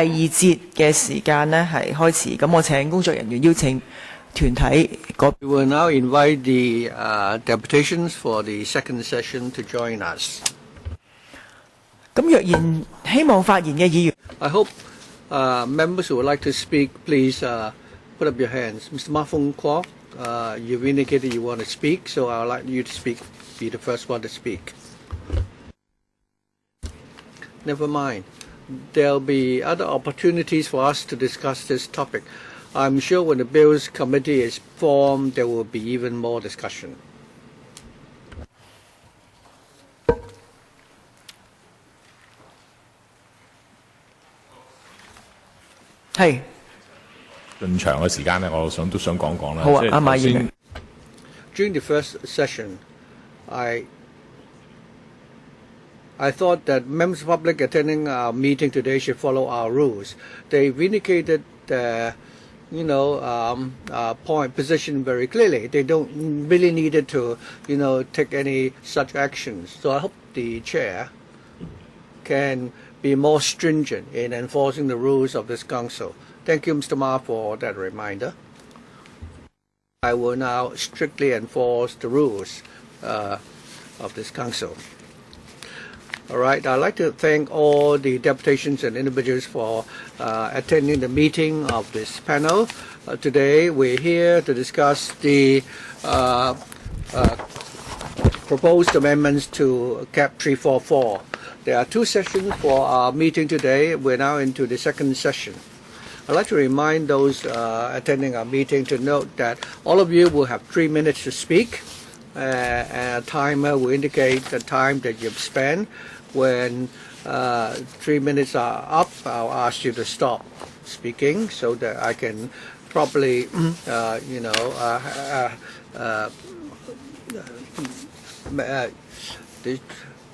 第二節嘅時間呢係開始，咁我請工作人員邀請團體嗰。We will now invite the deputations for the second session to join us. 咁若然希望發言嘅議員 I hope members who would like to speak, please put up your hands. Mr. Ma Fung Kwok, you've indicated you want to speak, so I would like you to speak, be the first one to speak. Never mind. There'll be other opportunities for us to discuss this topic. I'm sure when the Bills Committee is formed, there will be even more discussion. Hey. 咁長嘅時間咧，我都想講講啦。好啊，阿馬議員。During the first session, I thought that members of the public attending our meeting today should follow our rules. They've indicated their, position very clearly. They don't really need to, take any such actions. So I hope the chair can be more stringent in enforcing the rules of this council. Thank you, Mr. Ma, for that reminder. I will now strictly enforce the rules of this council. All right, I'd like to thank all the deputations and individuals for attending the meeting of this panel. Today, we're here to discuss the proposed amendments to CAP 344. There are two sessions for our meeting today. We're now into the second session. I'd like to remind those attending our meeting to note that all of you will have 3 minutes to speak. And a timer will indicate the time that you've spent. When 3 minutes are up, I'll ask you to stop speaking so that I can properly,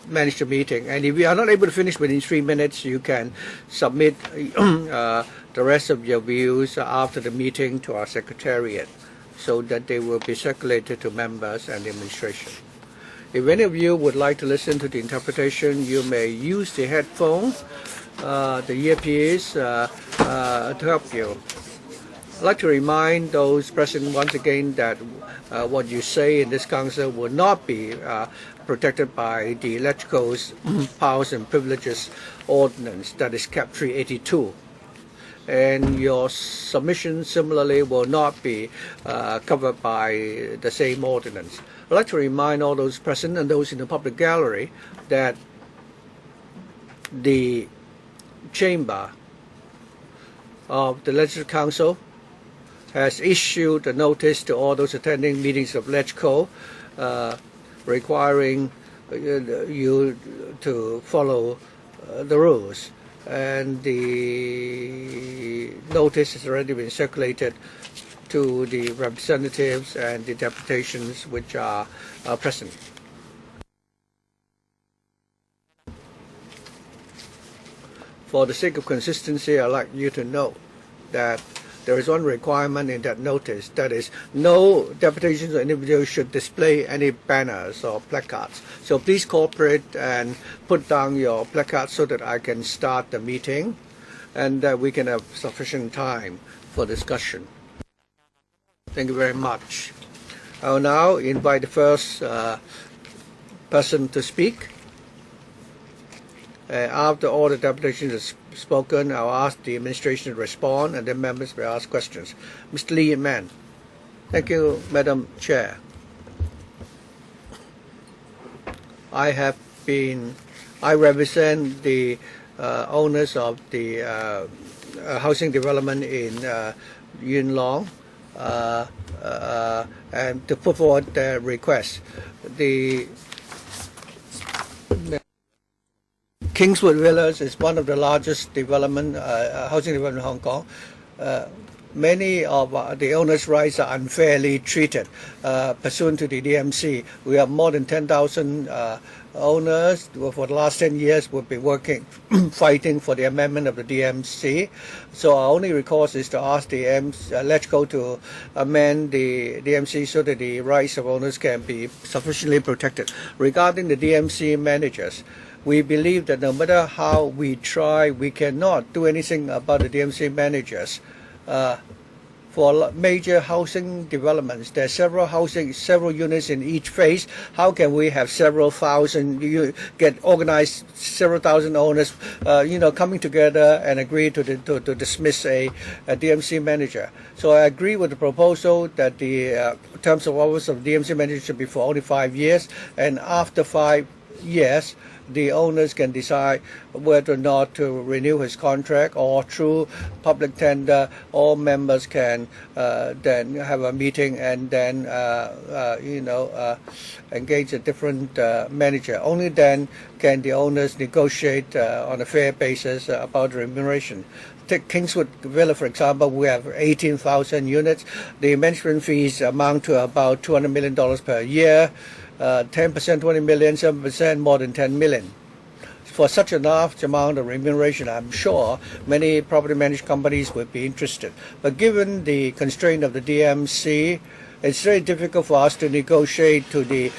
manage the meeting. And if you are not able to finish within 3 minutes, you can submit the rest of your views after the meeting to our Secretariat so that they will be circulated to members and the administration. If any of you would like to listen to the interpretation, you may use the headphone, the earpiece to help you. I'd like to remind those present once again that what you say in this council will not be protected by the Electrical Powers and Privileges Ordinance, that is CAP 382. And your submission similarly will not be covered by the same ordinance. I'd like to remind all those present and those in the public gallery that the chamber of the Legislative Council has issued a notice to all those attending meetings of LegCo requiring you to follow the rules. And the notice has already been circulated to the representatives and the deputations which are present. For the sake of consistency, I'd like you to note that there is one requirement in that notice, that is, no deputations or individuals should display any banners or placards. So please cooperate and put down your placards so that I can start the meeting and that we can have sufficient time for discussion. Thank you very much. I will now invite the first person to speak. After all the deputations have spoken, I'll ask the administration to respond, and then members will ask questions. Mr. Lee Man. Thank you, Madam Chair. I represent the owners of the housing development in Yuen Long, and to put forward their request. The Kingswood Villas is one of the largest housing development in Hong Kong. Many of the owners' rights are unfairly treated pursuant to the DMC. We have more than 10,000 owners for the last 10 years. We've been working, fighting for the amendment of the DMC. So our only recourse is to ask the LegCo to amend the DMC so that the rights of owners can be sufficiently protected. Regarding the DMC managers, we believe that no matter how we try, we cannot do anything about the DMC managers. For major housing developments, there are several units in each phase. How can we have several thousand, get organized several thousand owners, coming together and agree to dismiss a DMC manager? So I agree with the proposal that the terms of office of DMC manager should be for only 5 years, and after 5 years, the owners can decide whether or not to renew his contract, or through public tender, all members can then have a meeting and then engage a different manager. Only then can the owners negotiate on a fair basis about remuneration. Take Kingswood Villa, for example. We have 18,000 units. The management fees amount to about $200 million per year. 10%, 20 million, 7% more than 10 million. For such a large amount of remuneration, I'm sure many property management companies would be interested. But given the constraint of the DMC, it's very difficult for us to negotiate to the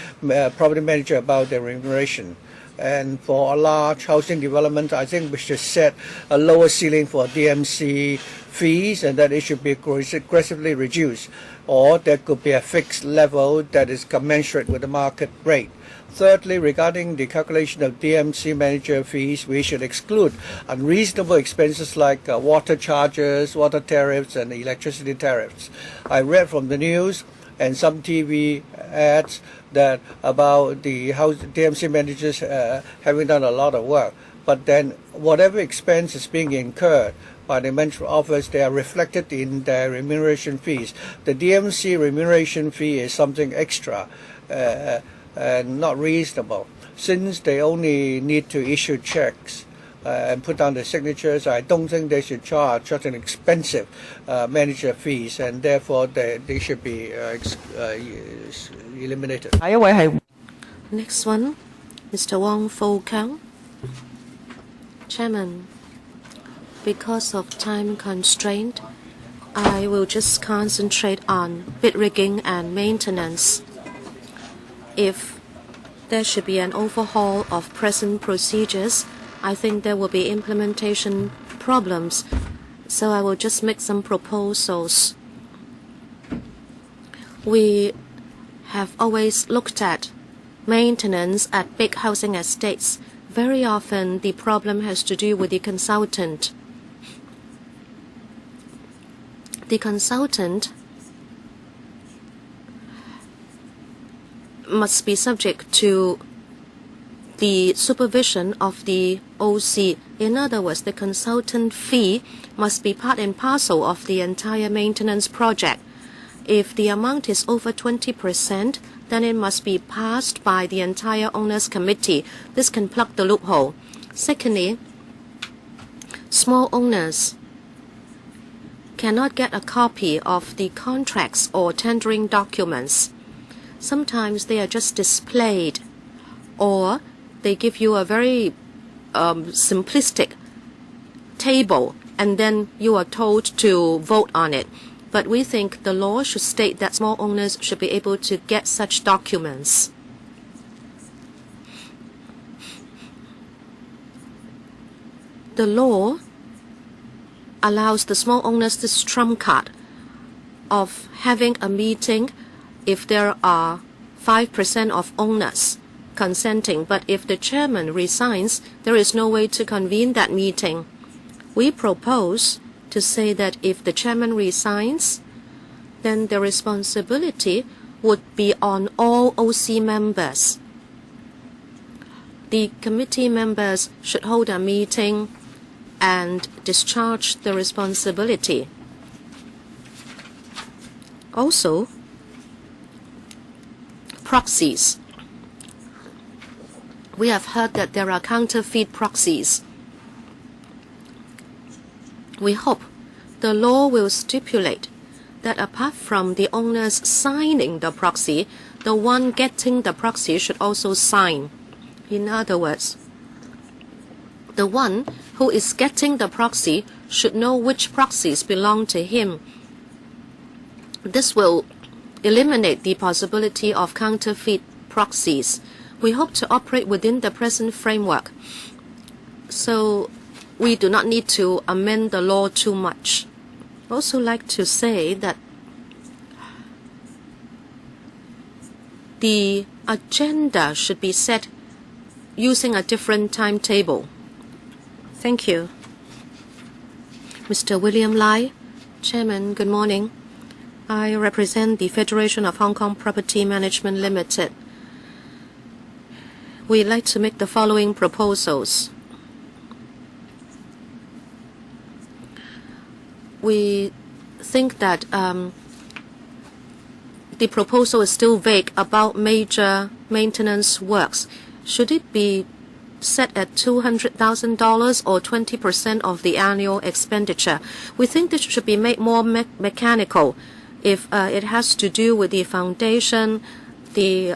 property manager about their remuneration. And for a large housing development, I think we should set a lower ceiling for DMC fees, and that it should be aggressively reduced. Or there could be a fixed level that is commensurate with the market rate. Thirdly, regarding the calculation of DMC manager fees, we should exclude unreasonable expenses like water charges, water tariffs, and electricity tariffs. I read from the news and some TV ads that about the DMC managers having done a lot of work. But then whatever expense is being incurred by the management office, they are reflected in their remuneration fees. The DMC remuneration fee is something extra and not reasonable. Since they only need to issue checks and put down the signatures, I don't think they should charge such an expensive manager fees, and therefore they should be eliminated. Next one, Mr. Wong Fo Kang. Chairman, because of time constraint, I will just concentrate on bid rigging and maintenance. If there should be an overhaul of present procedures, I think there will be implementation problems. So I will just make some proposals. We have always looked at maintenance at big housing estates. Very often the problem has to do with the consultant. The consultant must be subject to the supervision of the OC. In other words, the consultant fee must be part and parcel of the entire maintenance project. If the amount is over 20%, then it must be passed by the entire owners committee. This can plug the loophole. Secondly, small owners cannot get a copy of the contracts or tendering documents. Sometimes they are just displayed, or they give you a very simplistic table and then you are told to vote on it. But we think the law should state that small owners should be able to get such documents. The law allows the small owners this trump card of having a meeting if there are 5% of owners consenting. But if the chairman resigns, there is no way to convene that meeting. We propose to say that if the chairman resigns, then the responsibility would be on all OC members. The committee members should hold a meeting and discharge the responsibility. Also, proxies. We have heard that there are counterfeit proxies. We hope the law will stipulate that apart from the owners signing the proxy, the one getting the proxy should also sign. In other words, the one who is getting the proxy should know which proxies belong to him. This will eliminate the possibility of counterfeit proxies. We hope to operate within the present framework, so we do not need to amend the law too much. I also like to say that the agenda should be set using a different timetable. Thank you. Mr. William Lai, Chairman, good morning. I represent the Federation of Hong Kong Property Management Limited. We'd like to make the following proposals. We think that the proposal is still vague about major maintenance works. Should it be set at $200,000 or 20% of the annual expenditure? We think this should be made more mechanical. If it has to do with the foundation, the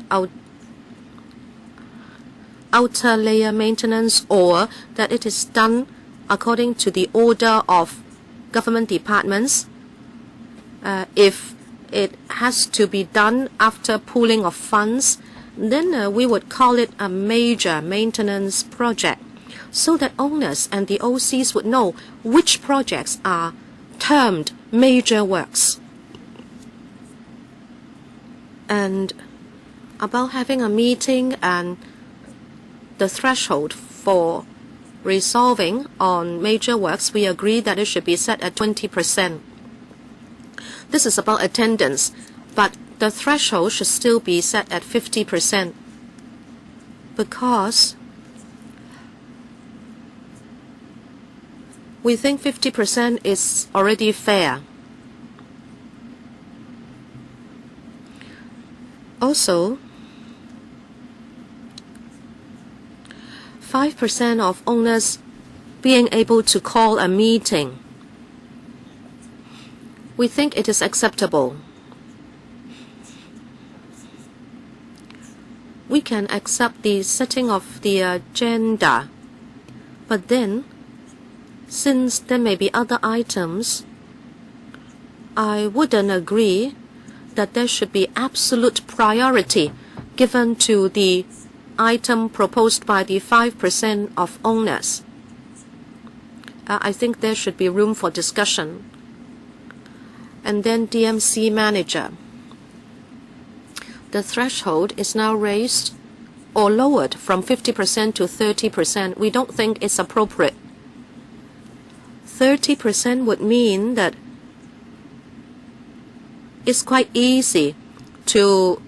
outer layer maintenance, or that it is done according to the order of government departments. If it has to be done after pooling of funds, then we would call it a major maintenance project, so that owners and the OCs would know which projects are termed major works. And about having a meeting and the threshold for resolving on major works, we agree that it should be set at 20%. This is about attendance, but the threshold should still be set at 50%, because we think 50% is already fair. Also, 5% of owners being able to call a meeting. We think it is acceptable. We can accept the setting of the agenda, but then, since there may be other items, I wouldn't agree that there should be absolute priority given to the item proposed by the 5% of owners. I think there should be room for discussion. And then DMC manager. The threshold is now raised or lowered from 50% to 30%. We don't think it's appropriate. 30% would mean that it's quite easy to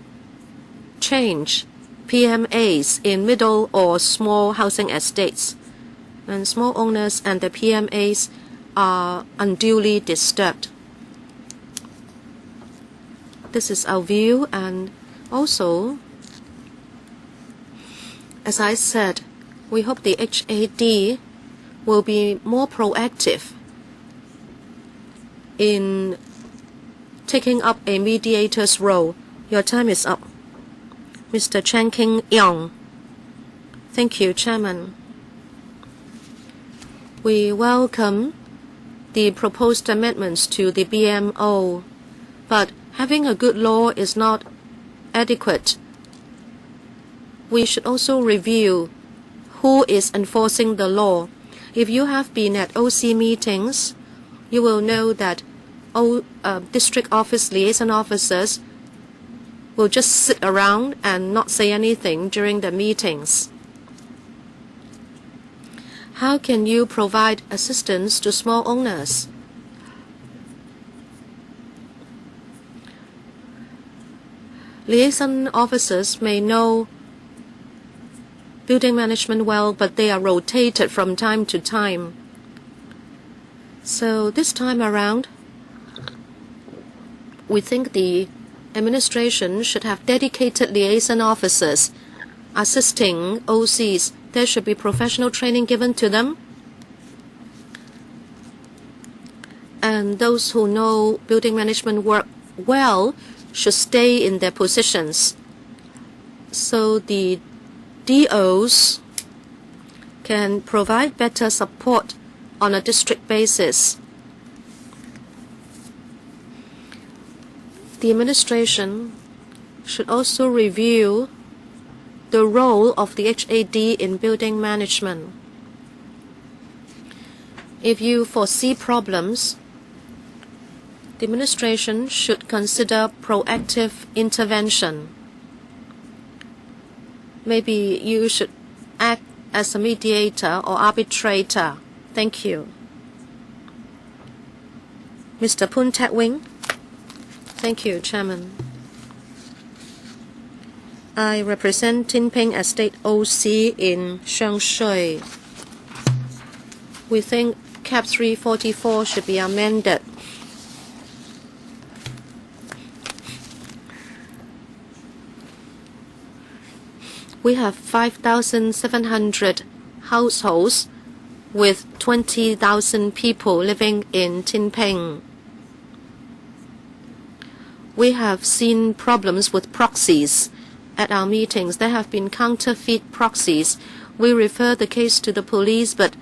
change PMAs in middle or small housing estates, and small owners and the PMAs are unduly disturbed. This is our view, and also, as I said, we hope the HAD will be more proactive in taking up a mediator's role. Your time is up. Mr. Chan King Yong. Thank you, Chairman. We welcome the proposed amendments to the BMO, but having a good law is not adequate. We should also review who is enforcing the law. If you have been at OC meetings, you will know that district office liaison officers will just sit around and not say anything during the meetings. How can you provide assistance to small owners? Liaison officers may know building management well, but they are rotated from time to time. So this time around, we think the administration should have dedicated liaison officers assisting OCs. There should be professional training given to them. And those who know building management work well should stay in their positions, so the DOs can provide better support on a district basis. The administration should also review the role of the HAD in building management. If you foresee problems, the administration should consider proactive intervention. Maybe you should act as a mediator or arbitrator. Thank you. Mr. Poon Tat Wing. Thank you, Chairman. I represent Tin Ping Estate OC in Shangshui. We think Cap 344 should be amended. We have 5,700 households with 20,000 people living in Tin Ping. We have seen problems with proxies at our meetings. There have been counterfeit proxies. We refer the case to the police, but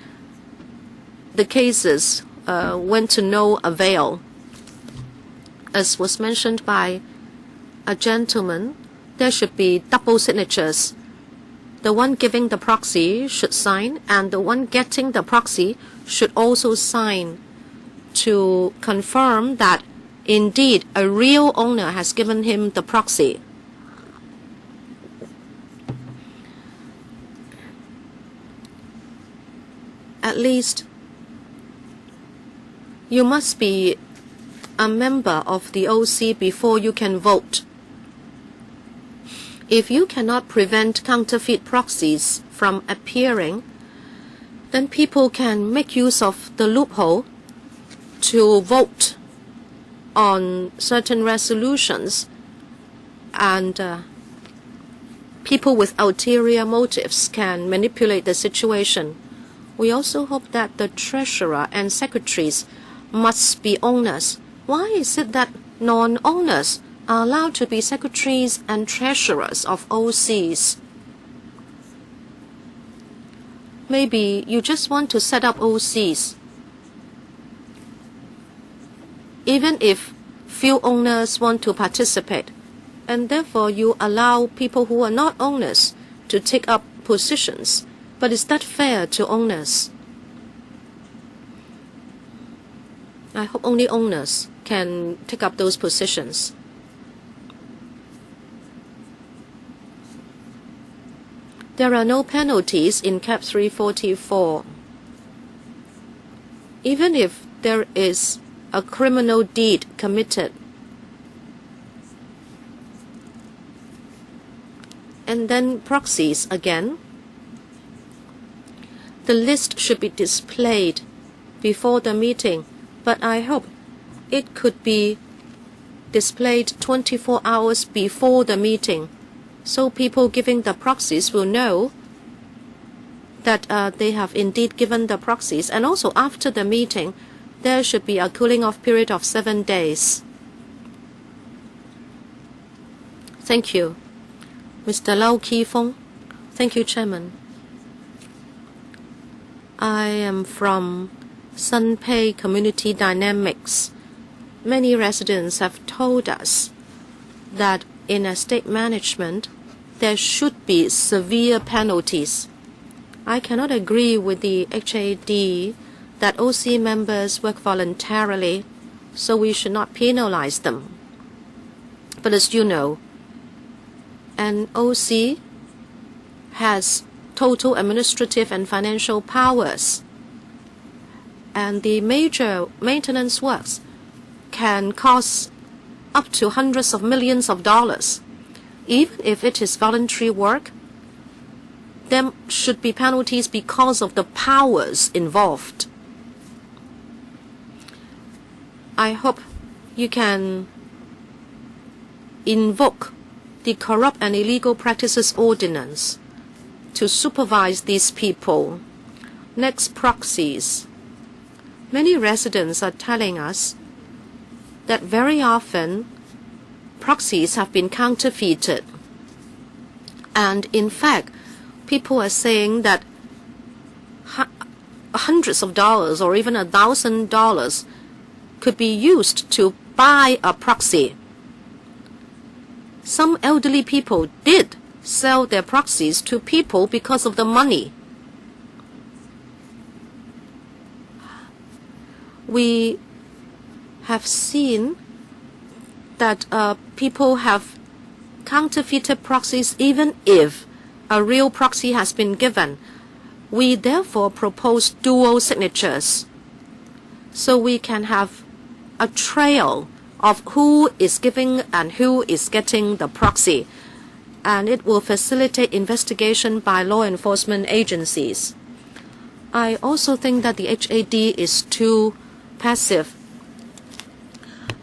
the cases went to no avail. As was mentioned by a gentleman, there should be double signatures. The one giving the proxy should sign, and the one getting the proxy should also sign to confirm that indeed a real owner has given him the proxy. At least you must be a member of the OC before you can vote. If you cannot prevent counterfeit proxies from appearing, then people can make use of the loophole to vote on certain resolutions, and people with ulterior motives can manipulate the situation. We also hope that the treasurer and secretaries must be owners. Why is it that non-owners are allowed to be secretaries and treasurers of OCs? Maybe you just want to set up OCs. Even if few owners want to participate, and therefore you allow people who are not owners to take up positions. But is that fair to owners? I hope only owners can take up those positions. There are no penalties in Cap 344. Even if there is a criminal deed committed, and then proxies again, the list should be displayed before the meeting, but I hope it could be displayed 24 hours before the meeting, so people giving the proxies will know that they have indeed given the proxies. And also after the meeting, there should be a cooling off period of 7 days. Thank you. Mr. Lau Ki Fong. Thank you, Chairman. I am from Sun Pei Community Dynamics. Many residents have told us that in estate management, there should be severe penalties. I cannot agree with the HAD that OC members work voluntarily, so we should not penalize them. But as you know, an OC has total administrative and financial powers, and the major maintenance works can cost up to hundreds of millions of dollars. Even if it is voluntary work, there should be penalties because of the powers involved. I hope you can invoke the Corrupt and Illegal Practices Ordinance to supervise these people. Next, proxies. Many residents are telling us that very often proxies have been counterfeited. And in fact, people are saying that hundreds of dollars or even $1,000 could be used to buy a proxy. Some elderly people did sell their proxies to people because of the money. We have seen that people have counterfeited proxies even if a real proxy has been given. We therefore propose dual signatures so we can have a trail of who is giving and who is getting the proxy, and it will facilitate investigation by law enforcement agencies. I also think that the HAD is too passive.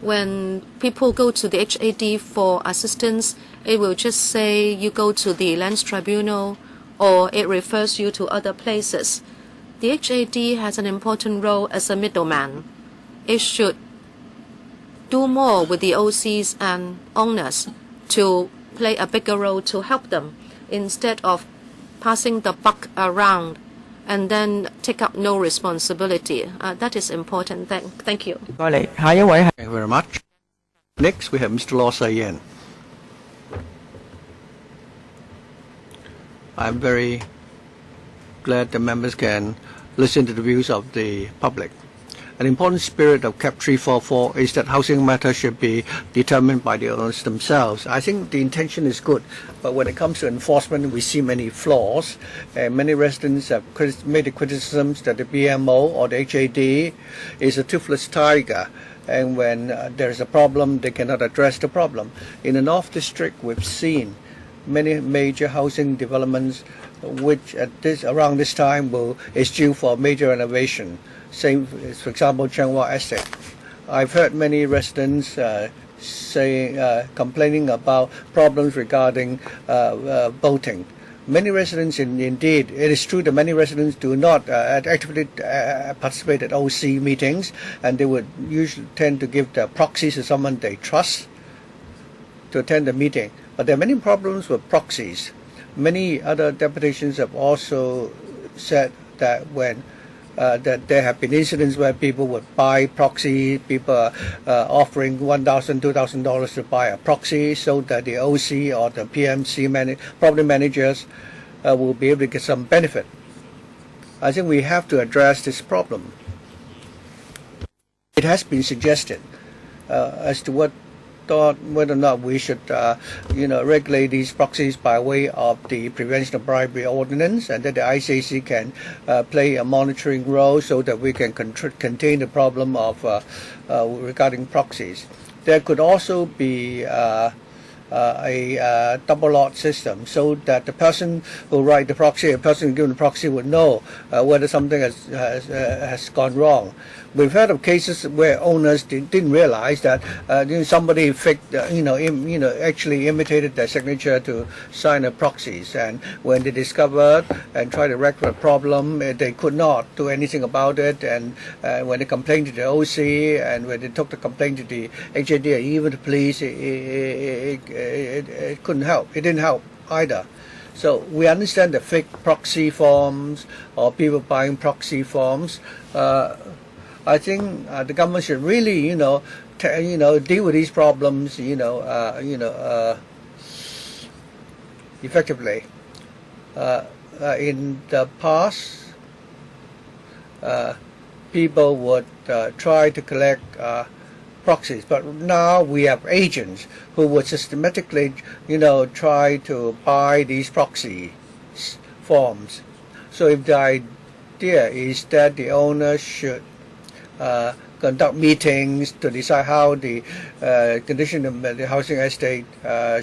When people go to the HAD for assistance, it will just say you go to the Lands Tribunal or it refers you to other places. The HAD has an important role as a middleman. It should do more with the OCs and owners to play a bigger role to help them instead of passing the buck around and then take up no responsibility. That is important. Thank you. 唔該你，下一位係 Thank you very much. Next, we have Mr. Law Sayen. I'm very glad the members can listen to the views of the public. An important spirit of CAP 344 is that housing matters should be determined by the owners themselves. I think the intention is good, but when it comes to enforcement, we see many flaws. Many residents have made the criticisms that the BMO or the HAD is a toothless tiger, and when there is a problem, they cannot address the problem. In the North District, we've seen many major housing developments which around this time is due for major renovation. Same, for example, Changhua Estate. I've heard many residents complaining about problems regarding voting. Many residents, indeed, it is true that many residents do not actively participate at OC meetings, and they would usually tend to give their proxies to someone they trust to attend the meeting. But there are many problems with proxies. Many other deputations have also said that when that there have been incidents where people would buy proxy, people offering $1,000, $2,000 to buy a proxy so that the OC or the PMC property managers will be able to get some benefit. I think we have to address this problem. It has been suggested as to whether or not we should regulate these proxies by way of the Prevention of Bribery Ordinance, and that the ICAC can play a monitoring role so that we can contain the problem of regarding proxies. There could also be a double lot system so that the person who write the proxy, the person given the proxy would know whether something has gone wrong. We've heard of cases where owners didn't realize that somebody faked, actually imitated their signature to sign the proxies, and when they discovered and tried to rectify the problem, they could not do anything about it. And when they complained to the OC and when they took the complaint to the HAD or even the police, it couldn't help. It didn't help either. So we understand the fake proxy forms or people buying proxy forms. I think the government should really, deal with these problems, effectively. In the past, people would try to collect proxies, but now we have agents who would systematically, try to buy these proxy forms. So if the idea is that the owner should conduct meetings to decide how the condition of the housing estate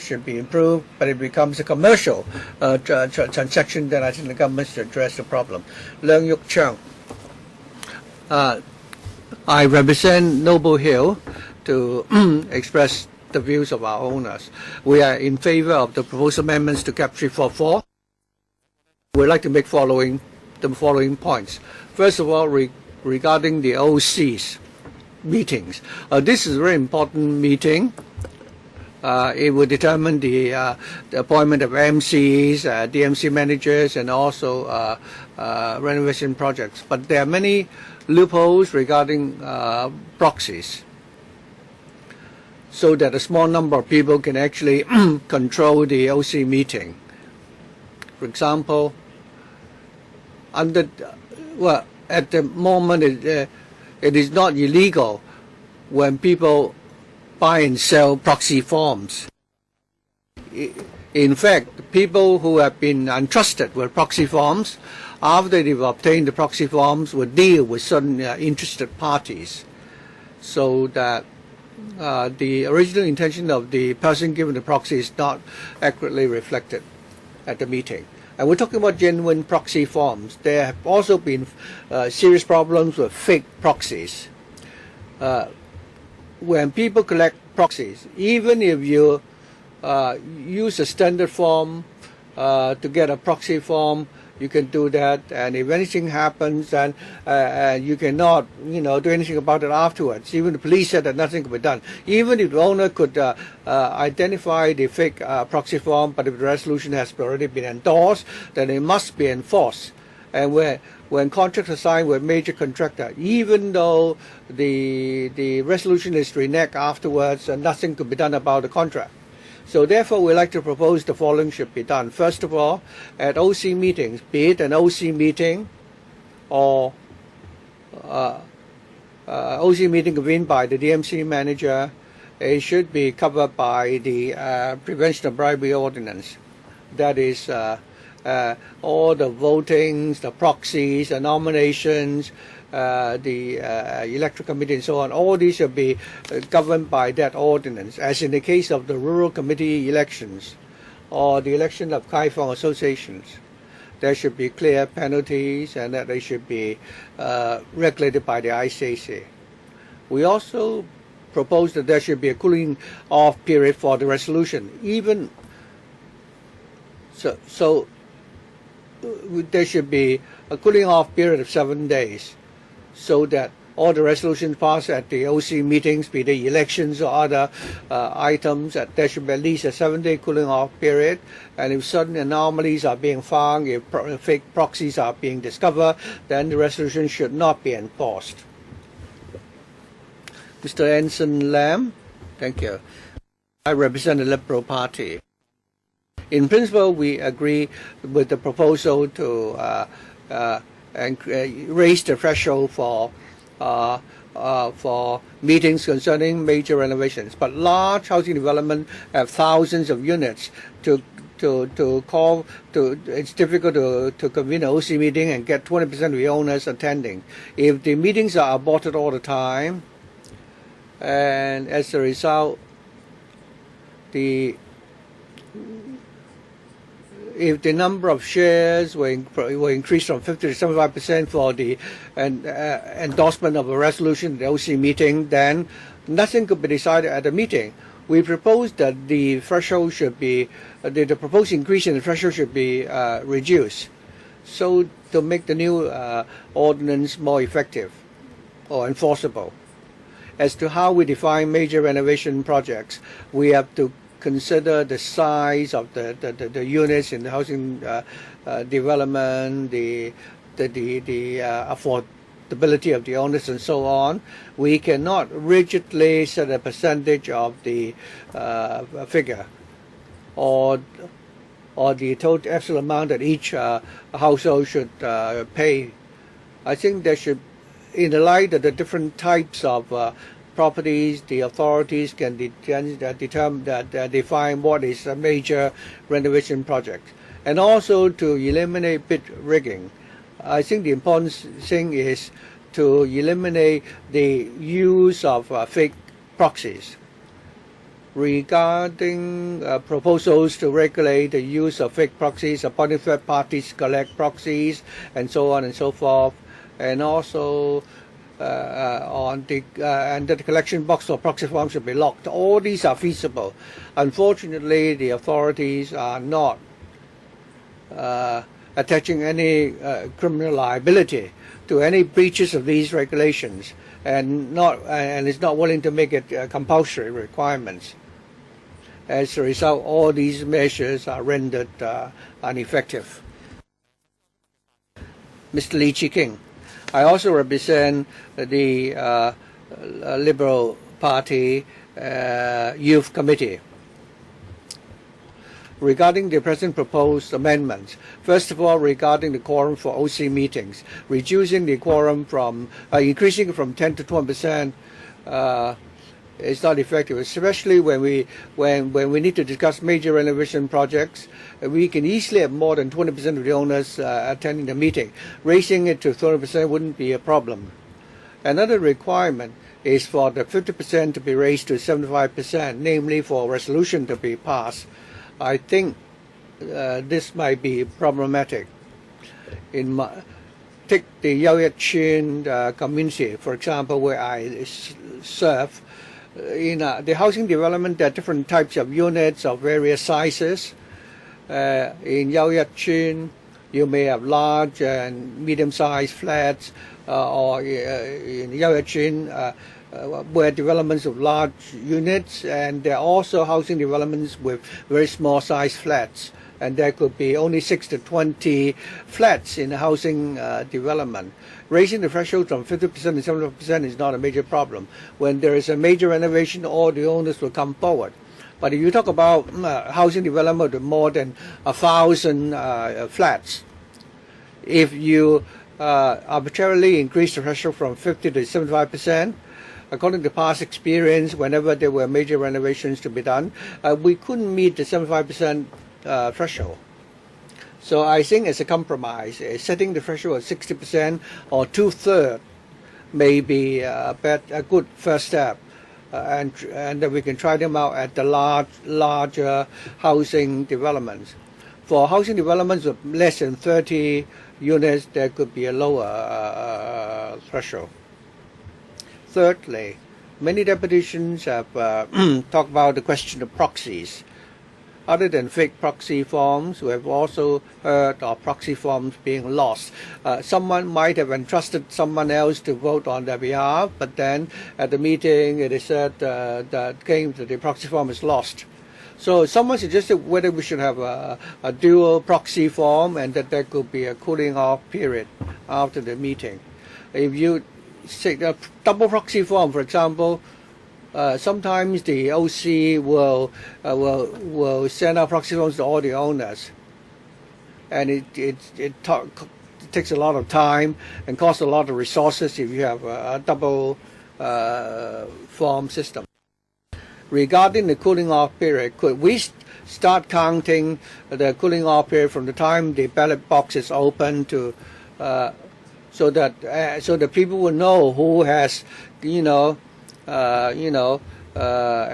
should be improved, but it becomes a commercial transaction, then I think the government should address the problem. Leung Yuk Chung. I represent Noble Hill to express the views of our owners. We are in favor of the proposed amendments to CAP 344. We'd like to make the following points. First of all, regarding the OCs meetings. This is a very important meeting. It will determine the appointment of MCs, DMC managers, and also renovation projects. But there are many loopholes regarding proxies, so that a small number of people can actually control the OC meeting. For example, at the moment it is not illegal when people buy and sell proxy forms. In fact, people who have been entrusted with proxy forms, after they've obtained the proxy forms, will deal with certain interested parties, so that the original intention of the person given the proxy is not accurately reflected at the meeting. And we're talking about genuine proxy forms. There have also been serious problems with fake proxies. When people collect proxies, even if you use a standard form to get a proxy form, you can do that, and if anything happens, and you cannot, do anything about it afterwards. Even the police said that nothing could be done. Even if the owner could identify the fake proxy form, but if the resolution has already been endorsed, then it must be enforced. And when contracts are signed with major contractor, even though the resolution is reneged afterwards, and nothing could be done about the contract. So therefore, we like to propose the following should be done. First of all, at OC meetings, be it an OC meeting or OC meeting convened by the DMC manager, it should be covered by the Prevention of Bribery Ordinance. That is all the votings, the proxies, the nominations, the electoral committee and so on, all these should be governed by that ordinance, as in the case of the rural committee elections or the election of Kaifong associations. There should be clear penalties, and that they should be regulated by the ICC. We also propose that there should be a cooling off period for the resolution. Even so there should be a cooling off period of 7 days, so that all the resolutions passed at the OC meetings, be they elections or other items, that there should be at least a 7-day cooling off period. And if certain anomalies are being found, if fake proxies are being discovered, then the resolution should not be enforced. Mr. Anson Lam, thank you. I represent the Liberal Party. In principle, we agree with the proposal to raise the threshold for meetings concerning major renovations. But large housing development have thousands of units. It's difficult to convene an OC meeting and get 20% of the owners attending. If the meetings are aborted all the time, and as a result, if the number of shares will increase from 50 to 75% for the endorsement of a resolution at the OC meeting, then nothing could be decided at the meeting. We propose that the threshold should be, the proposed increase in the threshold should be reduced, so to make the new ordinance more effective or enforceable. As to how we define major renovation projects, we have to consider the size of the units in the housing development, the affordability of the owners, and so on. We cannot rigidly set a percentage of the figure or the total absolute amount that each household should pay. I think there should, in the light of the different types of properties, the authorities can define what is a major renovation project, and also to eliminate bid rigging. I think the important thing is to eliminate the use of fake proxies. Regarding proposals to regulate the use of fake proxies, appointing third parties collect proxies, and so on and so forth, and also and that the collection box for proxy forms should be locked. All these are feasible. Unfortunately, the authorities are not attaching any criminal liability to any breaches of these regulations, and is not willing to make it compulsory requirements. As a result, all these measures are rendered ineffective. Mr. Lee Chi-king. I also represent the Liberal Party Youth Committee. regarding the present proposed amendments. First of all, regarding the quorum for OC meetings, reducing the quorum from increasing from 10 to 20%. It's not effective, especially when we need to discuss major renovation projects. We can easily have more than 20% of the owners attending the meeting. Raising it to 30% wouldn't be a problem. Another requirement is for the 50% to be raised to 75%, namely for a resolution to be passed. I think this might be problematic. Take the Yau Yat Chin community, for example, where I serve. In the housing development, there are different types of units of various sizes. In Yau Yat Chin, you may have large and medium-sized flats, or in Yau Yat Chin, where developments of large units, and there are also housing developments with very small-sized flats. And there could be only 6 to 20 flats in a housing development. Raising the threshold from 50% to 75% is not a major problem. When there is a major renovation, all the owners will come forward. But if you talk about housing development with more than 1,000 flats, if you arbitrarily increase the threshold from 50 to 75%, according to past experience, whenever there were major renovations to be done, we couldn't meet the 75% threshold. So I think as a compromise, setting the threshold at 60% or 2/3 may be a good first step, and that we can try them out at the larger housing developments. For housing developments of less than 30 units, there could be a lower threshold. Thirdly, many deputations have talked about the question of proxies. Other than fake proxy forms, we have also heard of proxy forms being lost. Someone might have entrusted someone else to vote on their behalf, but then at the meeting it is said that the proxy form is lost. So someone suggested whether we should have a dual proxy form, and that there could be a cooling off period after the meeting. If you take a double proxy form, for example, sometimes the OC will send out proxy forms to all the owners, and it takes a lot of time and costs a lot of resources if you have a double form system. Regarding the cooling off period, could we start counting the cooling off period from the time the ballot box is open to so that people will know who has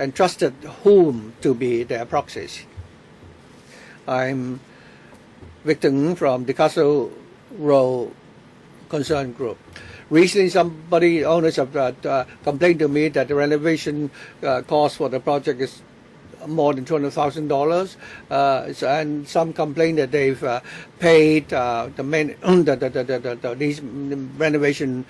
entrusted whom to be their proxies. I'm Victor Ng from the Castle Row Concern Group. Recently, owners have complained to me that the renovation cost for the project is more than $200,000, and some complain that they've paid these renovation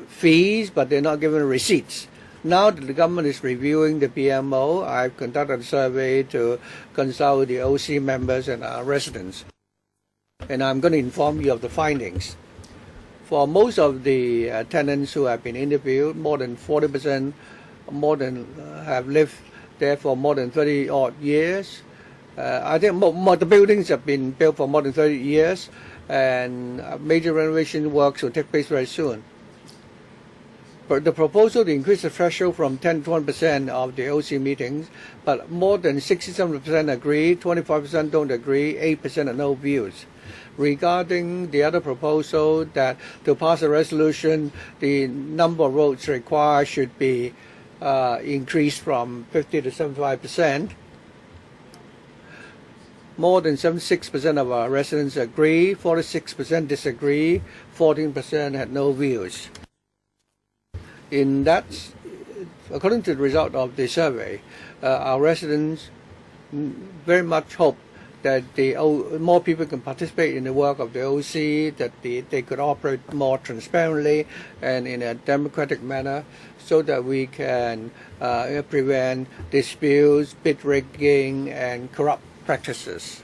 fees, but they're not given receipts. Now that the government is reviewing the PMO, I've conducted a survey to consult the OC members and our residents, and I'm going to inform you of the findings. For most of the tenants who have been interviewed, more than 40% have lived there for more than 30 odd years. I think the buildings have been built for more than 30 years, and major renovation works will take place very soon. But the proposal to increase the threshold from 10 to 20% of the OC meetings, but more than 67% agree, 25% don't agree, 8% have no views. Regarding the other proposal that to pass a resolution, the number of votes required should be increased from 50 to 75%. More than 76% of our residents agree, 46% disagree, 14% had no views. According to the result of the survey, our residents very much hope that more people can participate in the work of the OC, that they could operate more transparently and in a democratic manner, so that we can prevent disputes, bid rigging, and corrupt practices.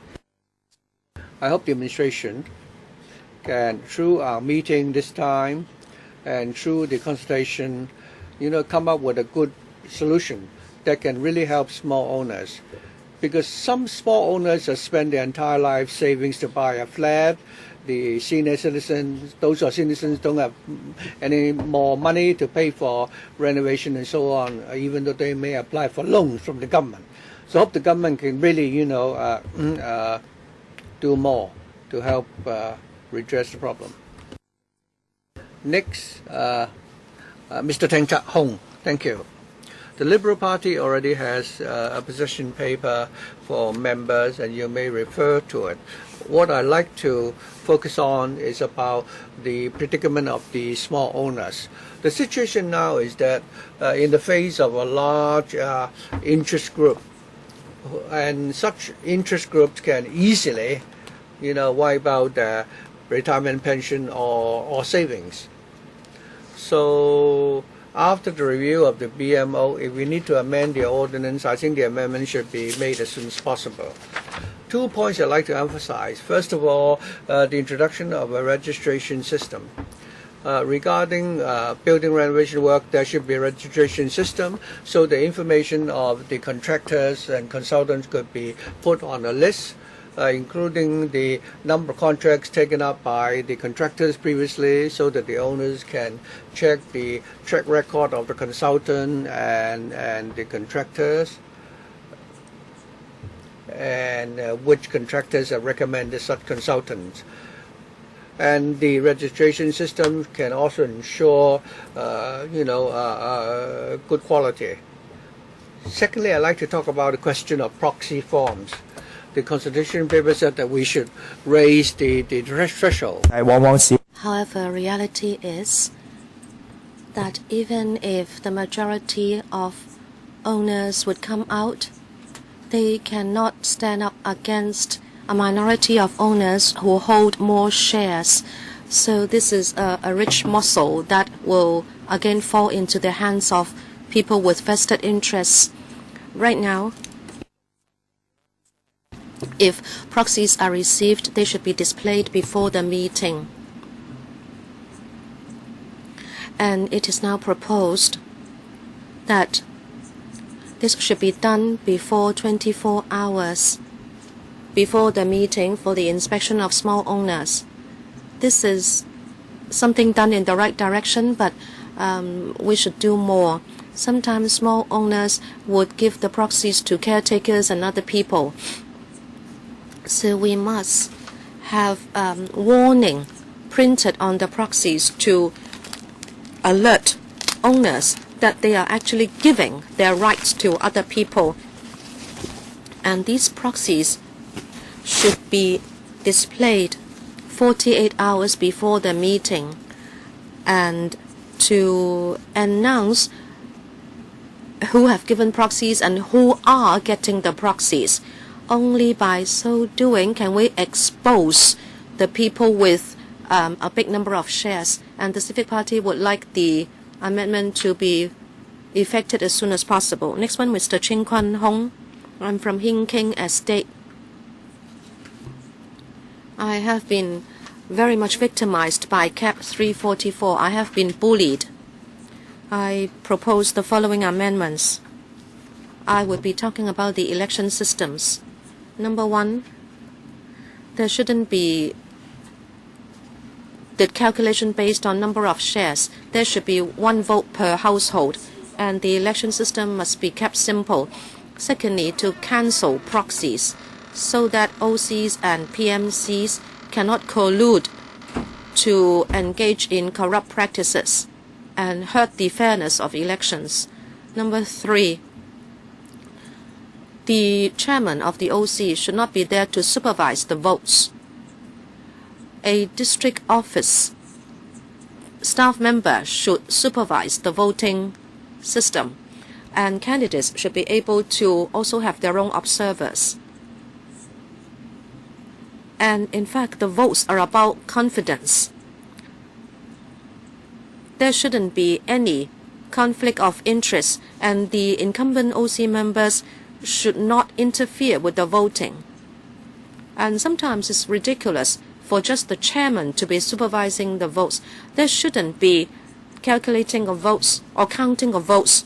I hope the administration can, through our meeting this time and through the consultation, come up with a good solution that can really help small owners. because some small owners have spent their entire life savings to buy a flat. The senior citizens, those who are citizens, don't have any more money to pay for renovation and so on, even though they may apply for loans from the government. So I hope the government can really, do more to help redress the problem. Next, Mr. Teng Chat Hong. Thank you. The Liberal Party already has a position paper for members, and you may refer to it. What I'd like to focus on is about the predicament of the small owners. The situation now is that in the face of a large interest group, and such interest groups can easily, wipe out their retirement pension or savings. So after the review of the BMO, if we need to amend the ordinance, I think the amendment should be made as soon as possible. 2 points I'd like to emphasize. First of all, the introduction of a registration system. Regarding building renovation work, there should be a registration system so the information of the contractors and consultants could be put on a list, including the number of contracts taken up by the contractors previously, so that the owners can check the track record of the consultant and the contractors, and which contractors have recommended such consultants. And the registration system can also ensure, good quality. Secondly, I'd like to talk about the question of proxy forms. The consultation paper said that we should raise the threshold. However, reality is that even if the majority of owners would come out, they cannot stand up against a minority of owners who hold more shares. So this is a rich morsel that will again fall into the hands of people with vested interests. Right now, if proxies are received, they should be displayed before the meeting. And it is now proposed that this should be done before 24 hours before the meeting for the inspection of small owners. This is something done in the right direction, but we should do more. Sometimes small owners would give the proxies to caretakers and other people. So we must have warning printed on the proxies to alert owners that they are actually giving their rights to other people. And these proxies should be displayed 48 hours before the meeting, and to announce who have given proxies and who are getting the proxies. Only by so doing can we expose the people with a big number of shares. And the Civic Party would like the amendment to be effected as soon as possible. Next one, Mr. Ching Kwan Hong. I'm from Hing King Estate. I have been very much victimized by Cap 344. I have been bullied. I propose the following amendments. I would be talking about the election systems. Number one, there shouldn't be the calculation based on number of shares. There should be 1 vote per household, and the election system must be kept simple. Secondly, to cancel proxies so that OCs and PMCs cannot collude to engage in corrupt practices and hurt the fairness of elections. Number three, the chairman of the OC should not be there to supervise the votes. A district office staff member should supervise the voting system, and candidates should be able to also have their own observers. And in fact, the votes are about confidence. There shouldn't be any conflict of interest, and the incumbent OC members should not interfere with the voting. And sometimes it's ridiculous for just the chairman to be supervising the votes. There shouldn't be calculating of votes or counting of votes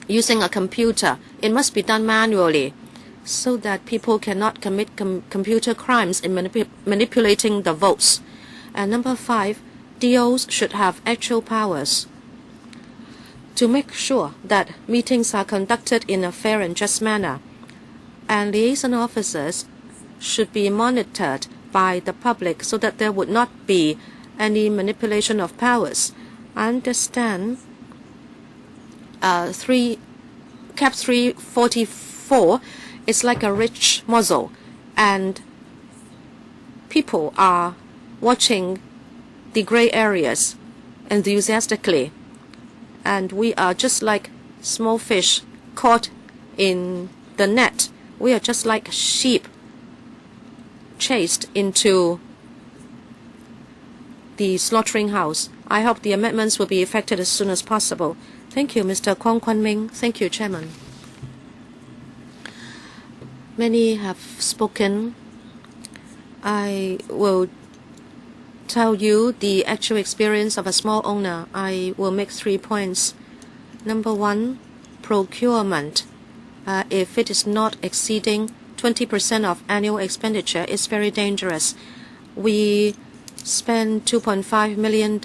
using a computer. It must be done manually. so that people cannot commit computer crimes in manipulating the votes. And number 5, DOs should have actual powers to make sure that meetings are conducted in a fair and just manner. And liaison officers should be monitored by the public so that there would not be any manipulation of powers. I understand Cap 344 is like a rich muzzle, and people are watching the gray areas enthusiastically, and we are just like small fish caught in the net. We are just like sheep chased into the slaughtering house. I hope the amendments will be effected as soon as possible. Thank you, Mr. Kwong Kwan Ming. Thank you, Chairman. Many have spoken. I will tell you the actual experience of a small owner. I will make 3 points. Number 1, procurement. If it is not exceeding 20% of annual expenditure, it's very dangerous. We spend $2.5 million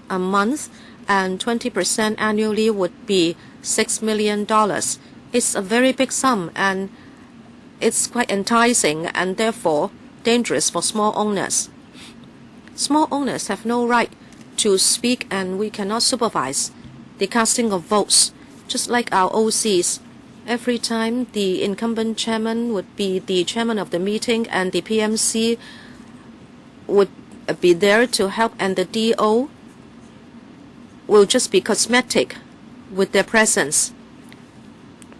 a month, and 20% annually would be $6 million. It's a very big sum, and it's quite enticing and therefore dangerous for small owners. Small owners have no right to speak, and we cannot supervise the casting of votes. Just like our OCs, every time the incumbent chairman would be the chairman of the meeting, and the PMC would be there to help, and the DO will just be cosmetic with their presence.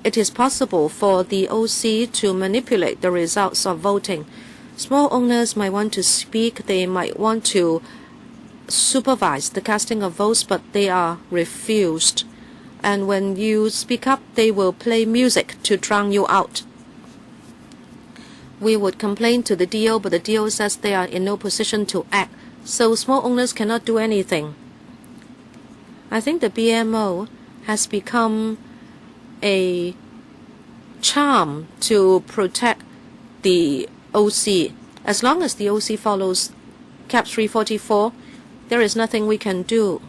It is possible for the OC to manipulate the results of voting. Small owners might want to speak, they might want to supervise the casting of votes, but they are refused. And when you speak up, they will play music to drown you out. We would complain to the DO, but the DO says they are in no position to act. So small owners cannot do anything. I think the BMO has become a charm to protect the OC. As long as the OC follows Cap 344, there is nothing we can do.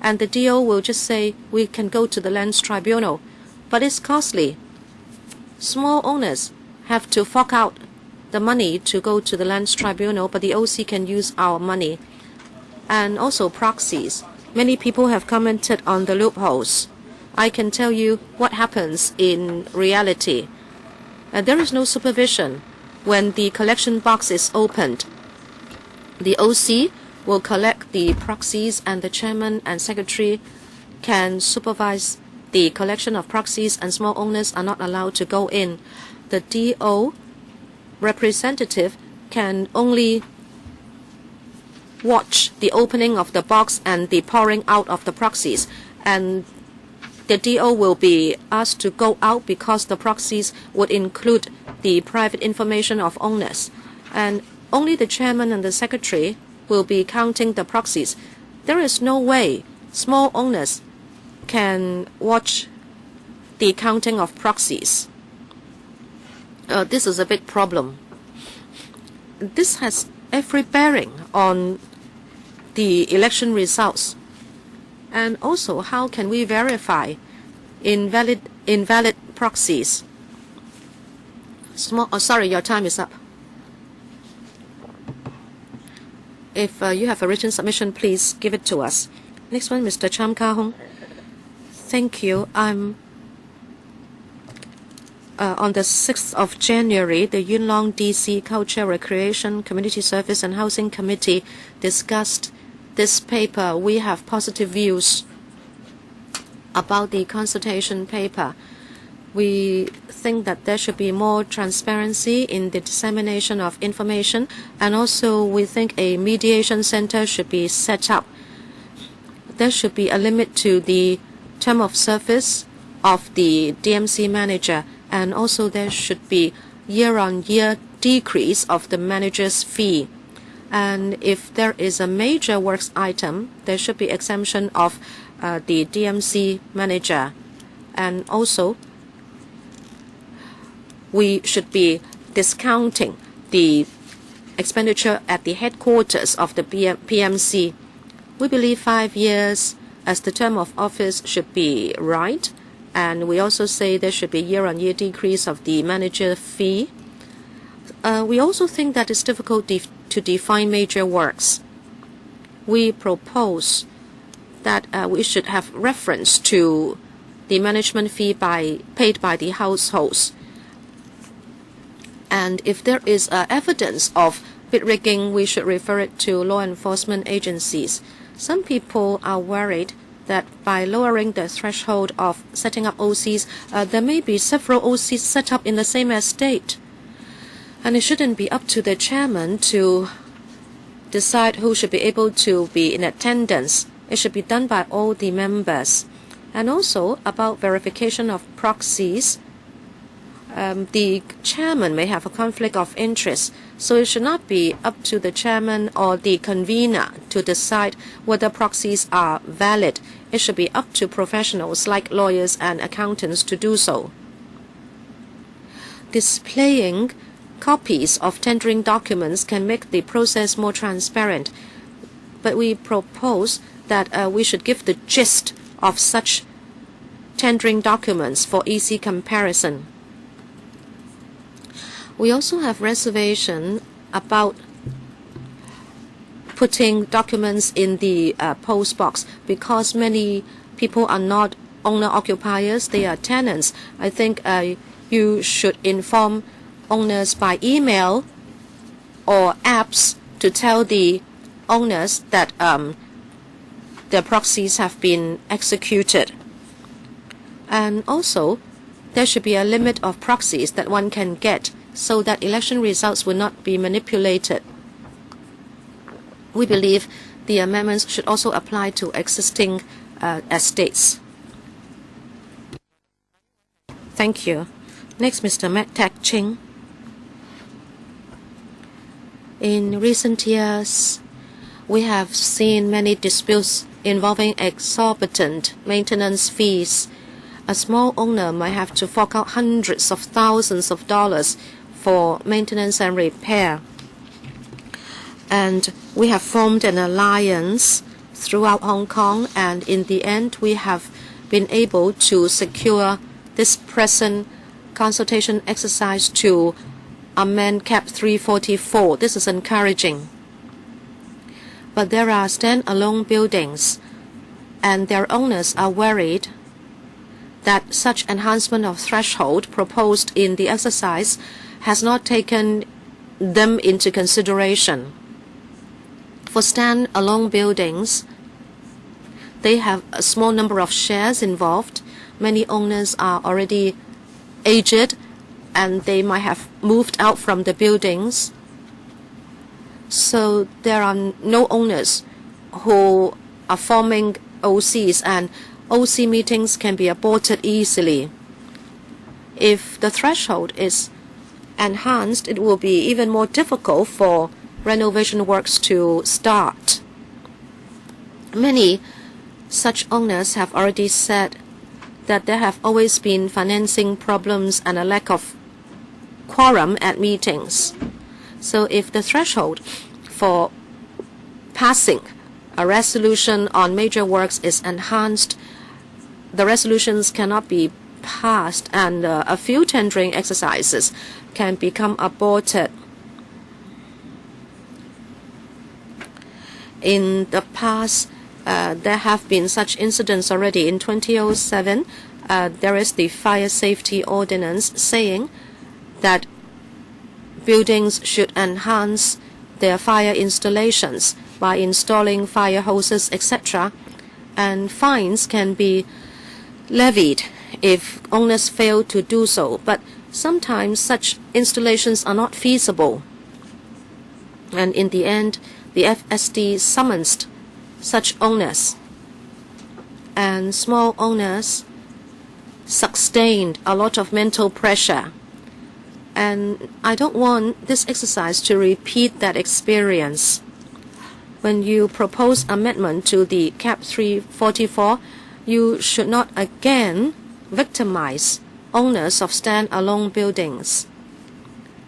And the DO will just say we can go to the Lands Tribunal. But it's costly. Small owners have to fork out the money to go to the Lands Tribunal, but the OC can use our money. And also proxies. Many people have commented on the loopholes. I can tell you what happens in reality. There is no supervision. When the collection box is opened, the OC will collect the proxies, and the chairman and secretary can supervise the collection of proxies, and small owners are not allowed to go in. The DO representative can only watch the opening of the box and the pouring out of the proxies, and the DO will be asked to go out because the proxies would include the private information of owners, and only the chairman and the secretary will be counting the proxies. There is no way small owners can watch the counting of proxies. This is a big problem. This has every bearing on the election results. And also, how can we verify invalid proxies? Sorry, your time is up. If you have a written submission, please give it to us. Next one, Mr. Cham Kah Hong. Thank you. I'm on the 6th of January, the Yuen Long DC Culture, Recreation, Community Service and Housing Committee discussed this paper. We have positive views about the consultation paper. We think that there should be more transparency in the dissemination of information, and also we think a mediation center should be set up. There should be a limit to the term of service of the DMC manager, and also there should be year-on-year decrease of the manager's fee. And if there is a major works item, there should be exemption of the DMC manager. And also, we should be discounting the expenditure at the headquarters of the PMC. We believe 5 years as the term of office should be right, and we also say there should be year-on-year decrease of the manager fee. We also think that it's difficult to define major works. We propose that we should have reference to the management fee paid by the households. And if there is evidence of bid rigging, we should refer it to law enforcement agencies. Some people are worried that by lowering the threshold of setting up OCs, there may be several OCs set up in the same estate. And it shouldn't be up to the chairman to decide who should be able to be in attendance. It should be done by all the members. And also about verification of proxies, the chairman may have a conflict of interest, so it should not be up to the chairman or the convener to decide whether proxies are valid. It should be up to professionals like lawyers and accountants to do so. Displaying copies of tendering documents can make the process more transparent, but we propose that we should give the gist of such tendering documents for easy comparison. We also have reservation about putting documents in the post box because many people are not owner-occupiers, they are tenants. I think you should inform owners by email or apps to tell the owners that their proxies have been executed. And also, there should be a limit of proxies that one can get so that election results will not be manipulated. We believe the amendments should also apply to existing estates. Thank you. Next, Mr. Mak-Tak Ching. In recent years, we have seen many disputes involving exorbitant maintenance fees. A small owner might have to fork out hundreds of thousands of dollars for maintenance and repair. And we have formed an alliance throughout Hong Kong, and in the end we have been able to secure this present consultation exercise to amend Cap 344. This is encouraging. But there are stand-alone buildings, and their owners are worried that such enhancement of threshold proposed in the exercise has not taken them into consideration. For stand-alone buildings, they have a small number of shares involved. Many owners are already aged and they might have moved out from the buildings. So there are no owners who are forming OCs, and OC meetings can be aborted easily. If the threshold is enhanced, it will be even more difficult for renovation works to start. Many such owners have already said that there have always been financing problems and a lack of quorum at meetings. So if the threshold for passing a resolution on major works is enhanced, the resolutions cannot be passed and a few tendering exercises can become aborted. In the past, there have been such incidents already. In 2007, there is the Fire Safety Ordinance saying that buildings should enhance their fire installations by installing fire hoses, etc. And fines can be levied if owners fail to do so. But sometimes such installations are not feasible. And in the end, the FSD summoned such owners. And small owners sustained a lot of mental pressure. And I don't want this exercise to repeat that experience. When you propose amendment to the Cap 344, you should not again victimize owners of stand-alone buildings.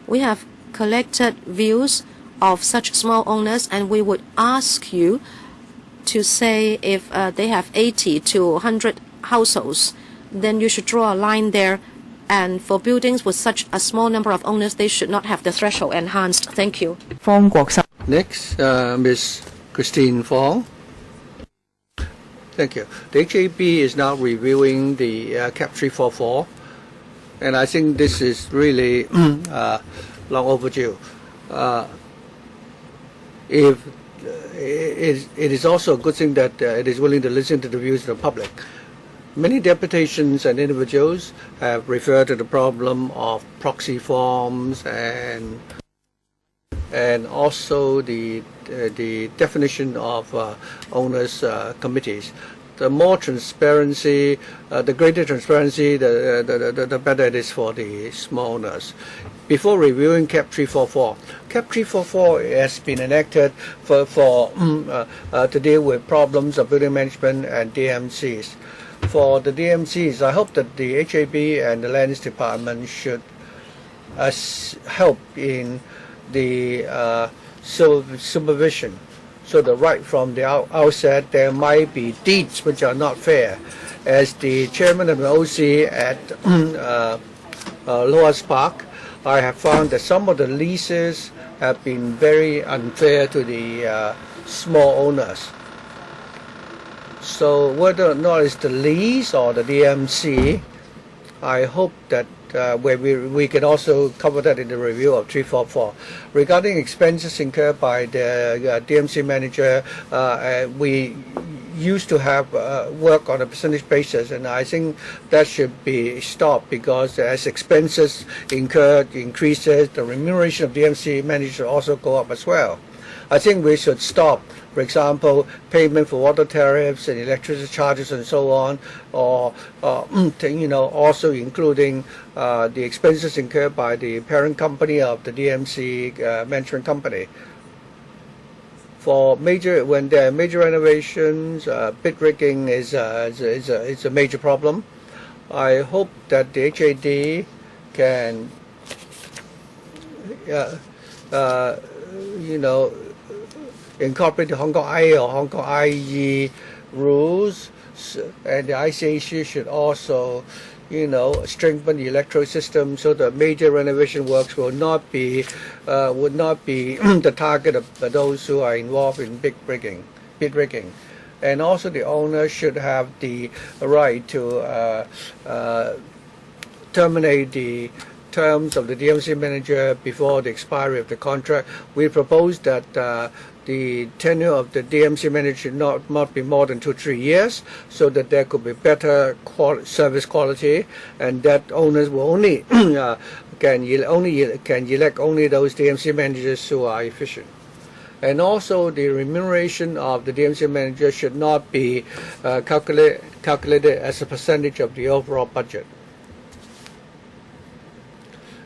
We have collected views of such small owners, and we would ask you to say if they have 80 to 100 households, then you should draw a line there. And for buildings with such a small number of owners, they should not have the threshold enhanced. Thank you. 方國生 Next, Ms. Christine Fong. Thank you. The HAB is now reviewing the CAP 344, and I think this is really long overdue. If it is also a good thing that it is willing to listen to the views of the public. Many deputations and individuals have referred to the problem of proxy forms and also the definition of owners committees. The more transparency, the greater transparency, the better it is for the small owners. Before reviewing CAP 344, CAP 344 has been enacted to deal with problems of building management and DMCs. For the DMCs, I hope that the HAB and the Lands Department should help in the supervision. So that right from the outset, there might be deeds which are not fair. As the chairman of the OC at Lower Park, I have found that some of the leases have been very unfair to the small owners. So whether or not it's the lease or the DMC, I hope that we can also cover that in the review of 344. Regarding expenses incurred by the DMC manager, we used to have work on a percentage basis, and I think that should be stopped because as expenses incurred increases, the remuneration of DMC managers should also go up as well. I think we should stop, for example, payment for water tariffs and electricity charges and so on, or also including the expenses incurred by the parent company of the DMC management company. For when there are major renovations, bid rigging is a major problem. I hope that the HAD can, incorporate the Hong Kong IA or Hong Kong IE rules, and the ICAC should also, strengthen the electoral system so that major renovation works will not be the target of those who are involved in bid rigging. And also the owner should have the right to terminate the terms of the DMC manager before the expiry of the contract. We propose that the tenure of the DMC manager should not be more than 2-3 years, so that there could be better service quality, and that owners will only can elect only those DMC managers who are efficient. And also the remuneration of the DMC manager should not be calculated as a percentage of the overall budget.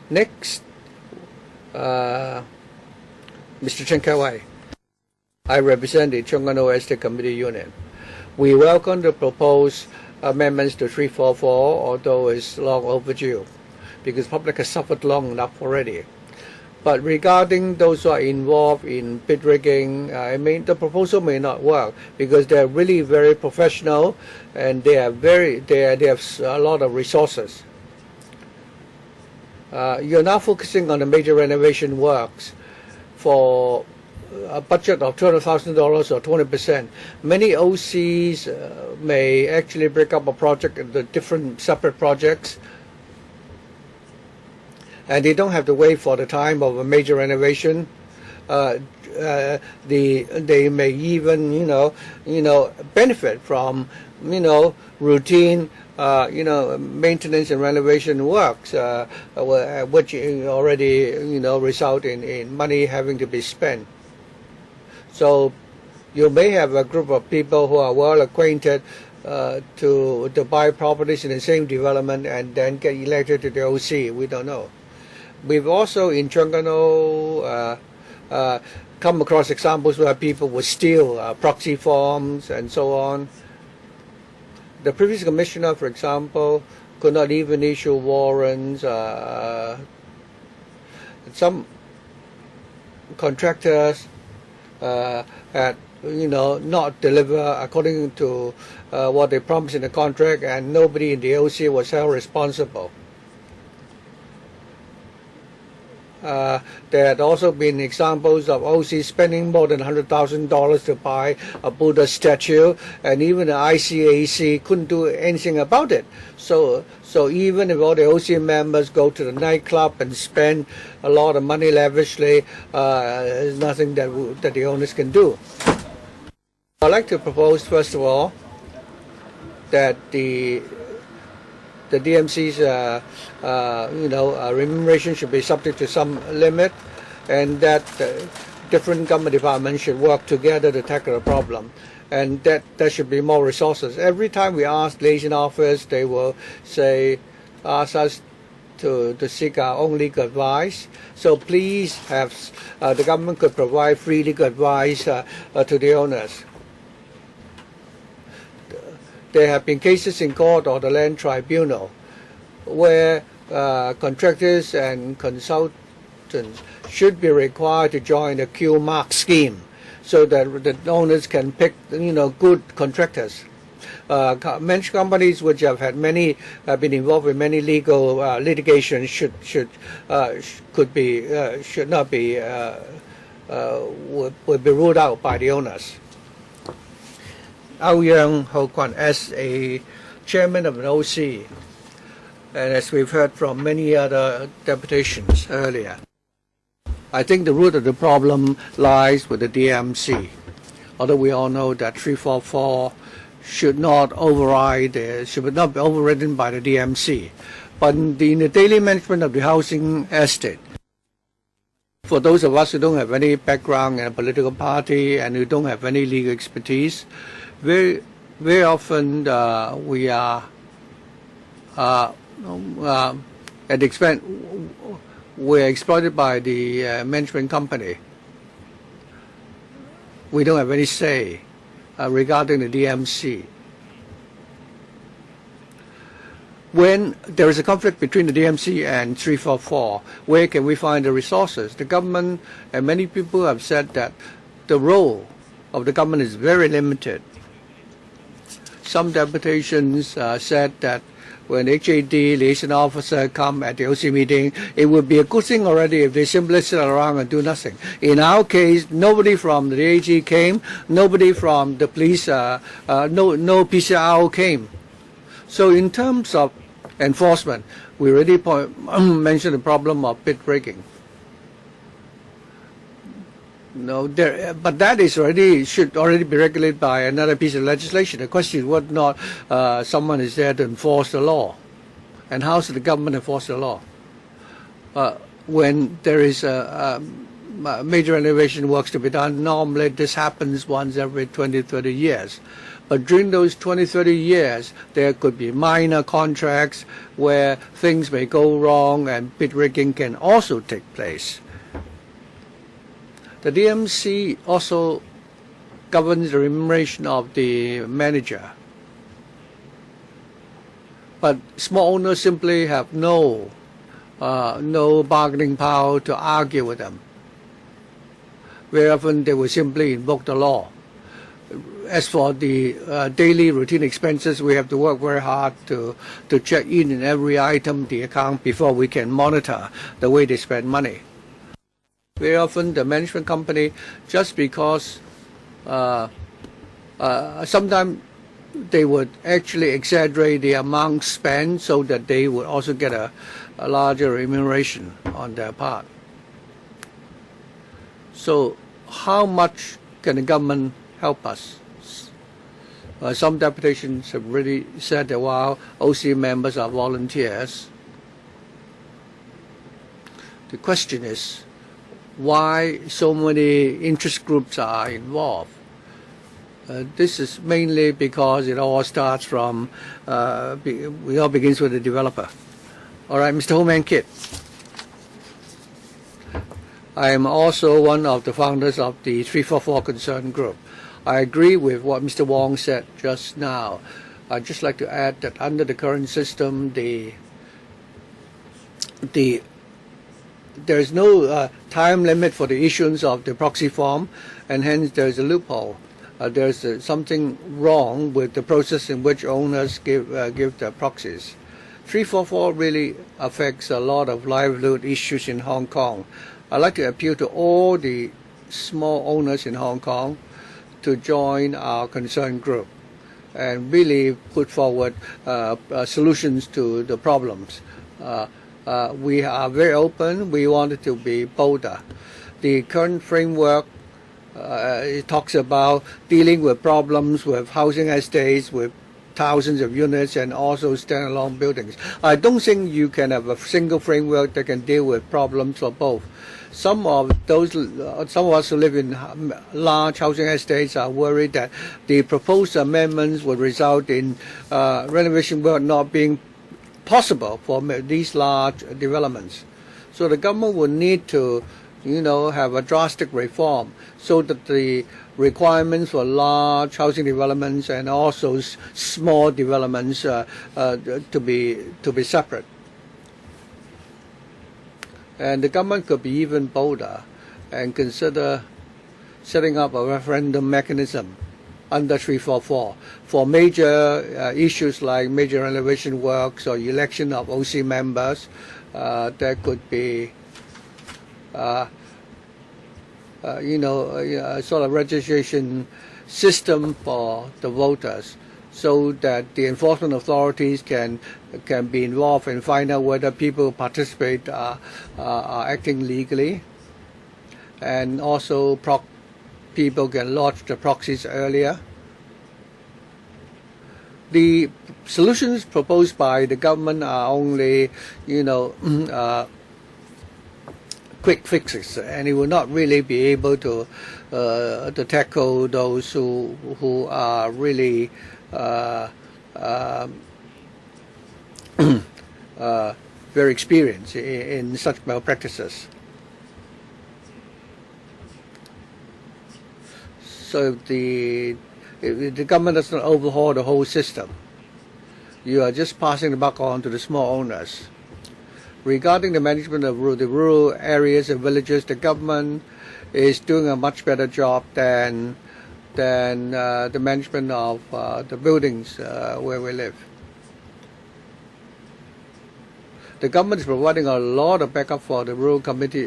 Next, Mr. Chen Kai-wai. I represent the Chung Kwan-O Estate Committee Union. We welcome the proposed amendments to 344, although it's long overdue, because the public has suffered long enough already. But regarding those who are involved in bid rigging, the proposal may not work because they're really very professional and they have a lot of resources. You're now focusing on the major renovation works for a budget of $200,000 or 20%. Many OCs may actually break up a project into different separate projects, and they don't have to wait for the time of a major renovation. They may even benefit from routine maintenance and renovation works, which already result in money having to be spent. So you may have a group of people who are well acquainted to buy properties in the same development and then get elected to the OC. We don't know. We've also in Chung Kwan-O come across examples where people would steal proxy forms and so on. The previous commissioner, for example, could not even issue warrants. Some contractors had not deliver according to what they promised in the contract, and nobody in the OC was held responsible. There had also been examples of OC spending more than $100,000 to buy a Buddha statue, and even the ICAC couldn't do anything about it. So even if all the OC members go to the nightclub and spend a lot of money lavishly, there's nothing that the owners can do. I'd like to propose, first of all, that the DMC's remuneration should be subject to some limit, and that different government departments should work together to tackle the problem, and that there should be more resources. Every time we ask liaison office, they will ask us to seek our own legal advice. So please have the government could provide free legal advice to the owners. There have been cases in court or the land tribunal where contractors and consultants should be required to join the Q-mark scheme so that the owners can pick good contractors. Many companies which have had been involved in many legal litigation should not be would be ruled out by the owners. Aouyang Ho Kwan, as a chairman of an OC, and as we've heard from many other deputations earlier, I think the root of the problem lies with the DMC. Although we all know that 344 should not be overridden by the DMC. But in the daily management of the housing estate, for those of us who don't have any background in a political party and who don't have any legal expertise, very often we are at the expense, we're exploited by the management company. We don't have any say regarding the DMC. When there is a conflict between the DMC and 344, where can we find the resources? The government and many people have said that the role of the government is very limited. Some deputations said that when HAD liaison officer come at the OC meeting, it would be a good thing already if they simply sit around and do nothing. In our case, nobody from the AG came, nobody from the police, no PCRO came. So in terms of enforcement, we already mentioned the problem of bid breaking. But that should already be regulated by another piece of legislation. The question is whether or not someone is there to enforce the law, and how should the government enforce the law? When there is major renovation works to be done, normally this happens once every 20, 30 years. But during those 20, 30 years, there could be minor contracts where things may go wrong and bid rigging can also take place. The DMC also governs the remuneration of the manager. But small owners simply have no bargaining power to argue with them. Very often they will simply invoke the law. As for the daily routine expenses, we have to work very hard to check in every item the account before we can monitor the way they spend money. Very often the management company, just because sometimes they would actually exaggerate the amount spent so that they would also get a larger remuneration on their part. So how much can the government help us? Some deputations have really said that while OC members are volunteers, the question is, why so many interest groups are involved? This is mainly because it all starts from, it all begins with the developer. All right, Mr. Homan Kit. I am also one of the founders of the 344 Concern Group. I agree with what Mr. Wong said just now. I'd just like to add that under the current system, there is no time limit for the issuance of the proxy form, and hence there is a loophole. There's something wrong with the process in which owners give their proxies. 344 really affects a lot of livelihood issues in Hong Kong. I'd like to appeal to all the small owners in Hong Kong to join our concerned group and really put forward solutions to the problems. We are very open. We want it to be bolder. The current framework it talks about dealing with problems with housing estates, with thousands of units, and also standalone buildings. I don't think you can have a single framework that can deal with problems for both. Some of us who live in large housing estates are worried that the proposed amendments would result in renovation work not being possible for these large developments. So the government would need to, have a drastic reform so that the requirements for large housing developments and also small developments to be separate. And the government could be even bolder and consider setting up a referendum mechanism under 344 for major issues like major renovation works or election of OC members. There could be a sort of registration system for the voters, so that the enforcement authorities can be involved and find out whether people who participate are acting legally, and also people can lodge the proxies earlier. The solutions proposed by the government are only, quick fixes, and it will not really be able to tackle those who are really very experienced in such malpractices. So if the government does not overhaul the whole system, you are just passing the buck on to the small owners. Regarding the management of the rural areas and villages, the government is doing a much better job than the management of the buildings where we live. The government is providing a lot of backup for the rural community,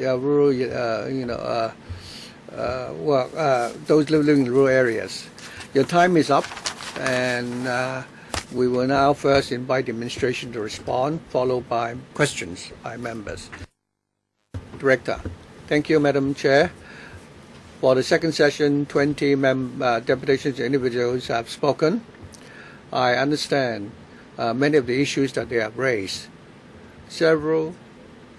those living in rural areas. Your time is up, and we will now first invite the administration to respond, followed by questions by members. Director. Thank you, Madam Chair. For the second session, 20 deputations and individuals have spoken. I understand many of the issues that they have raised. Several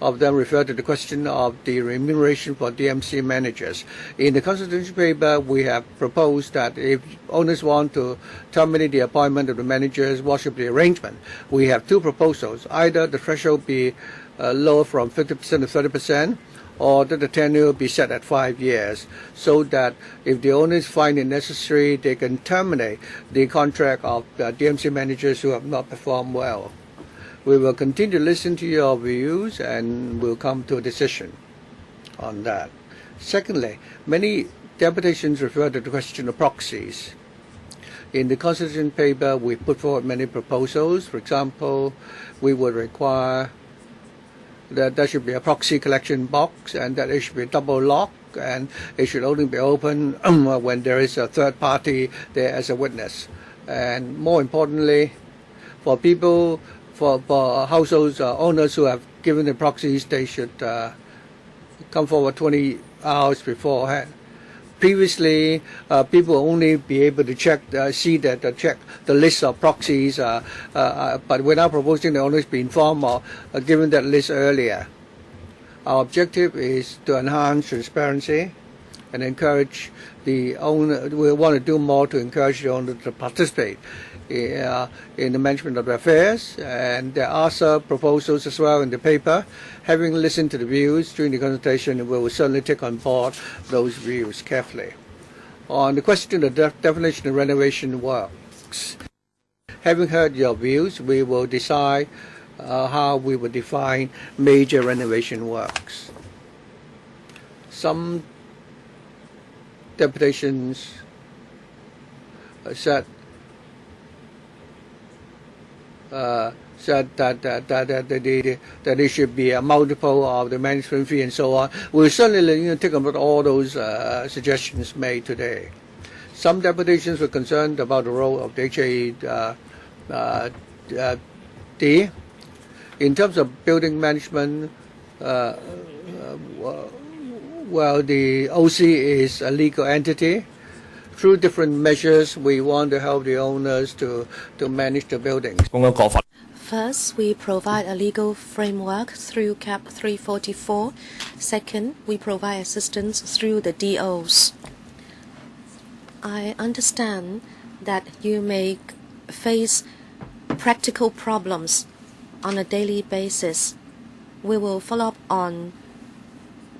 of them refer to the question of the remuneration for DMC managers. In the consultation paper, we have proposed that if owners want to terminate the appointment of the managers, what should be the arrangement? We have two proposals. Either the threshold be lower from 50% to 30%, or that the tenure be set at 5 years, so that if the owners find it necessary, they can terminate the contract of DMC managers who have not performed well. We will continue to listen to your views and we'll come to a decision on that. Secondly, many deputations refer to the question of proxies. In the constitution paper, we put forward many proposals. For example, we would require that there should be a proxy collection box, and that it should be double lock, and it should only be open when there is a third party there as a witness. And more importantly, for people, for households, owners who have given the proxies, they should come forward 20 hours beforehand. Previously, people will only be able to check the list of proxies, but we're now proposing the owners be informed or given that list earlier. Our objective is to enhance transparency and encourage the owner. We want to do more to encourage the owner to participate in the management of their affairs, and there are some proposals as well in the paper. Having listened to the views during the consultation, we will certainly take on board those views carefully. On the question of the definition of renovation works, Having heard your views, we will decide how we will define major renovation works. Some deputations said that it should be a multiple of the management fee and so on. We'll certainly take about all those suggestions made today. Some deputations were concerned about the role of the HAD. In terms of building management, well, the OC is a legal entity. Through different measures, we want to help the owners to manage the buildings. First, we provide a legal framework through Cap 344. Second, we provide assistance through the DOs. I understand that you may face practical problems on a daily basis. We will follow up on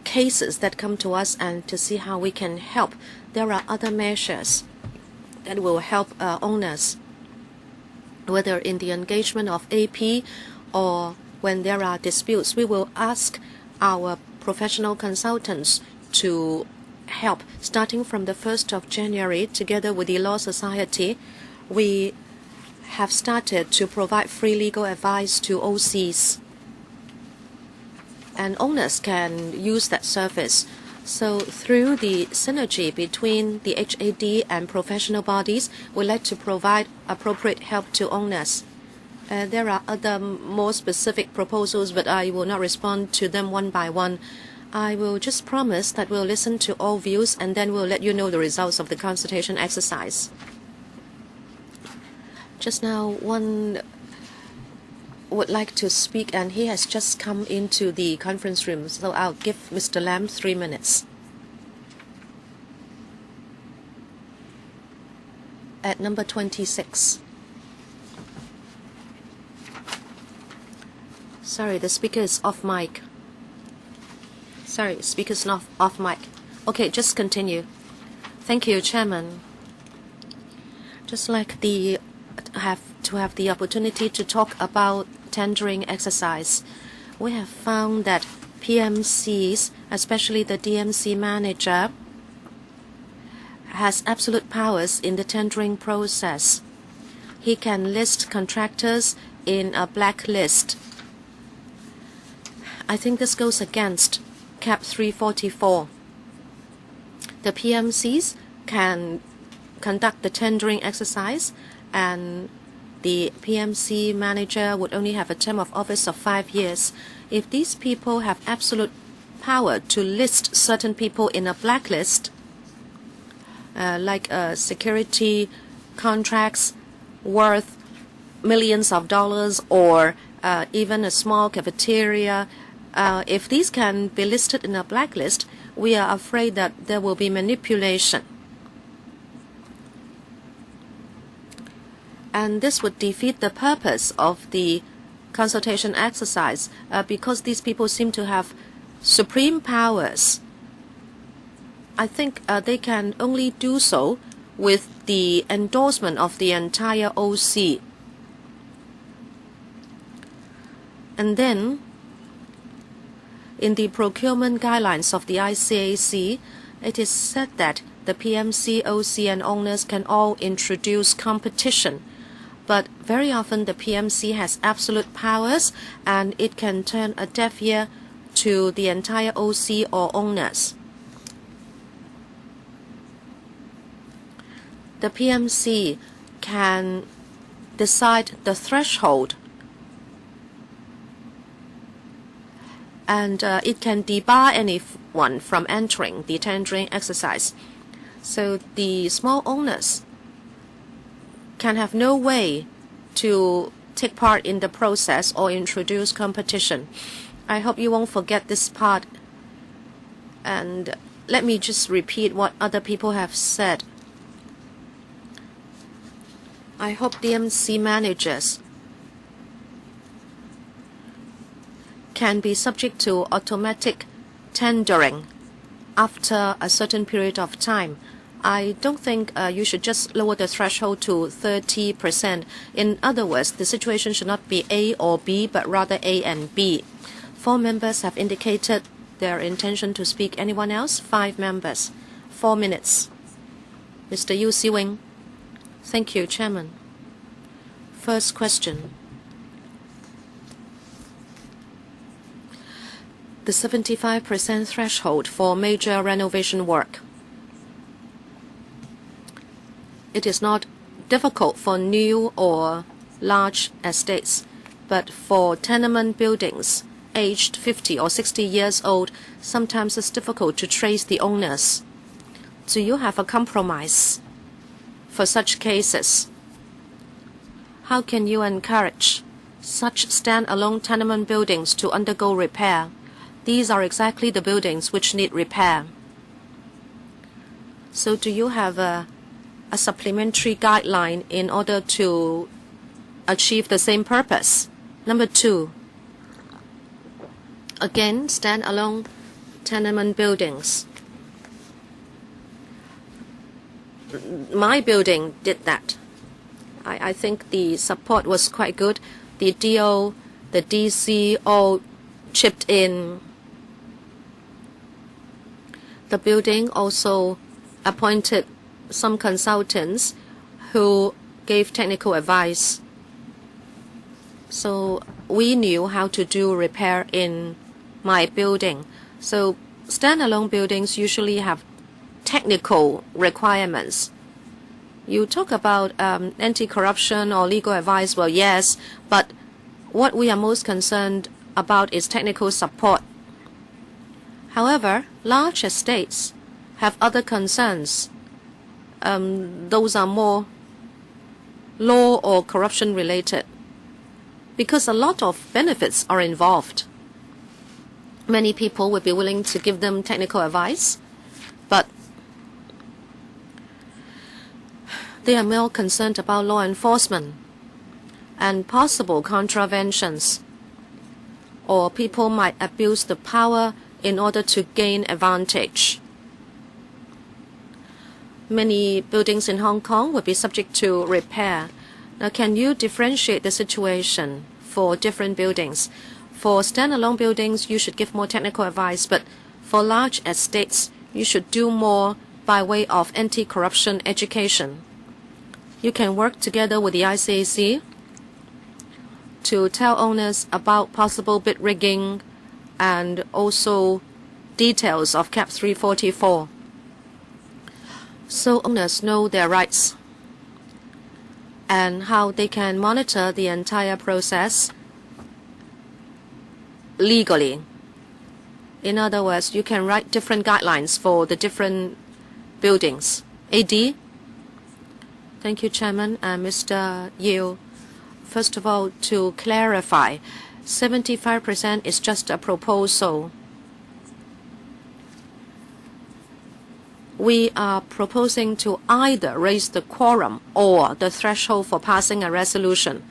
cases that come to us and to see how we can help. There are other measures that will help owners, whether in the engagement of AP or when there are disputes. We will ask our professional consultants to help. Starting from the 1st of January, together with the Law Society, we have started to provide free legal advice to OCs. And owners can use that service. So through the synergy between the HAD and professional bodies, we like to provide appropriate help to owners. There are other more specific proposals, but I will not respond to them one by one. I will just promise that we'll listen to all views and then we'll let you know the results of the consultation exercise. Just now, one would like to speak, and he has just come into the conference room, so I'll give Mr. Lam 3 minutes. At number 26. Sorry, the speaker is off mic. Sorry, speaker's not off mic. Okay, just continue. Thank you, Chairman. Just like have the opportunity to talk about tendering exercise. We have found that PMCs, especially the DMC manager, has absolute powers in the tendering process. He can list contractors in a blacklist. I think this goes against Cap 344. The PMCs can conduct the tendering exercise, and the PMC manager would only have a term of office of 5 years. If these people have absolute power to list certain people in a blacklist, like security contracts worth millions of dollars, or even a small cafeteria, if these can be listed in a blacklist, we are afraid that there will be manipulation. And this would defeat the purpose of the consultation exercise because these people seem to have supreme powers. I think they can only do so with the endorsement of the entire OC. And then, in the procurement guidelines of the ICAC, it is said that the PMC, OC, and owners can all introduce competition. But very often the PMC has absolute powers and it can turn a deaf ear to the entire OC or owners. The PMC can decide the threshold, and it can debar anyone from entering the tendering exercise. So the small owners can have no way to take part in the process or introduce competition. I hope you won't forget this part. And let me just repeat what other people have said. I hope DMC managers can be subject to automatic tendering after a certain period of time. I don't think you should just lower the threshold to 30%. In other words, the situation should not be A or B, but rather A and B. 4 members have indicated their intention to speak. Anyone else? 5 members. 4 minutes. Mr. Yu Siwing. Thank you, Chairman. First question. The 75% threshold for major renovation work. It is not difficult for new or large estates, but for tenement buildings aged 50 or 60 years old, sometimes it's difficult to trace the owners. Do you have a compromise for such cases? How can you encourage such stand-alone tenement buildings to undergo repair? These are exactly the buildings which need repair. So do you have a supplementary guideline in order to achieve the same purpose? Number 2, again, stand-alone tenement buildings. My building did that. I think the support was quite good. The DO, the DC all chipped in. The building also appointed some consultants who gave technical advice. So we knew how to do repair in my building. So standalone buildings usually have technical requirements. You talk about anti-corruption or legal advice. Well, yes, but what we are most concerned about is technical support. However, large estates have other concerns. Those are more law or corruption related, because a lot of benefits are involved. Many people would be willing to give them technical advice, but they are more concerned about law enforcement and possible contraventions, or people might abuse the power in order to gain advantage. Many buildings in Hong Kong will be subject to repair. Now, can you differentiate the situation for different buildings? For standalone buildings, you should give more technical advice, but for large estates, you should do more by way of anti-corruption education. You can work together with the ICAC to tell owners about possible bid rigging and also details of Cap 344. So owners know their rights and how they can monitor the entire process legally. In other words, you can write different guidelines for the different buildings. AD? Thank you, Chairman. Mr. Yu, first of all, to clarify, 75% is just a proposal. We are proposing to either raise the quorum or the threshold for passing a resolution.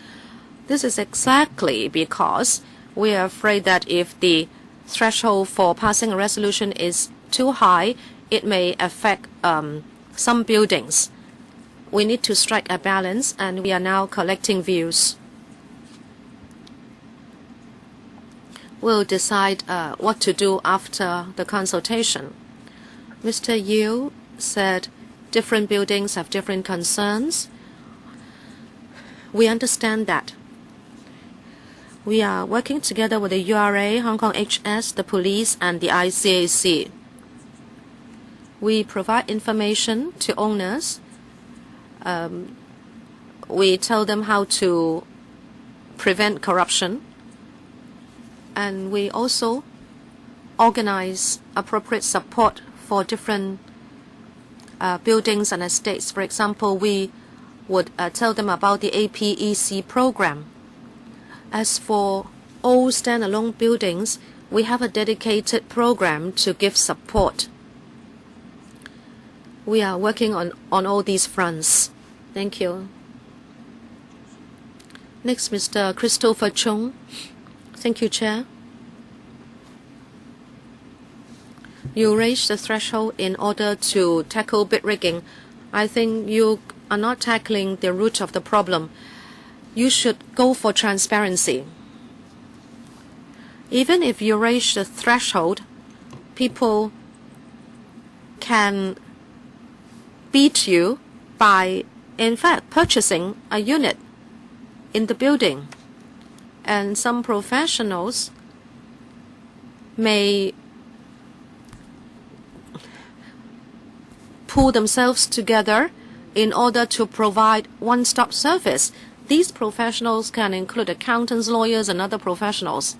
This is exactly because we are afraid that if the threshold for passing a resolution is too high, it may affect some buildings. We need to strike a balance, and we are now collecting views. We'll decide what to do after the consultation. Mr. Yu said different buildings have different concerns. We understand that. We are working together with the URA, Hong Kong HS, the police, and the ICAC. We provide information to owners. We tell them how to prevent corruption. And we also organize appropriate support for different buildings and estates. For example, we would tell them about the APEC program. As for all standalone buildings, we have a dedicated program to give support. We are working on all these fronts. Thank you. Next, Mr. Christopher Chung. Thank you, Chair. You raise the threshold in order to tackle bid rigging. I think you are not tackling the root of the problem. You should go for transparency. Even if you raise the threshold, people can beat you by, in fact, purchasing a unit in the building. And some professionals may pull themselves together in order to provide one-stop service. These professionals can include accountants, lawyers, and other professionals.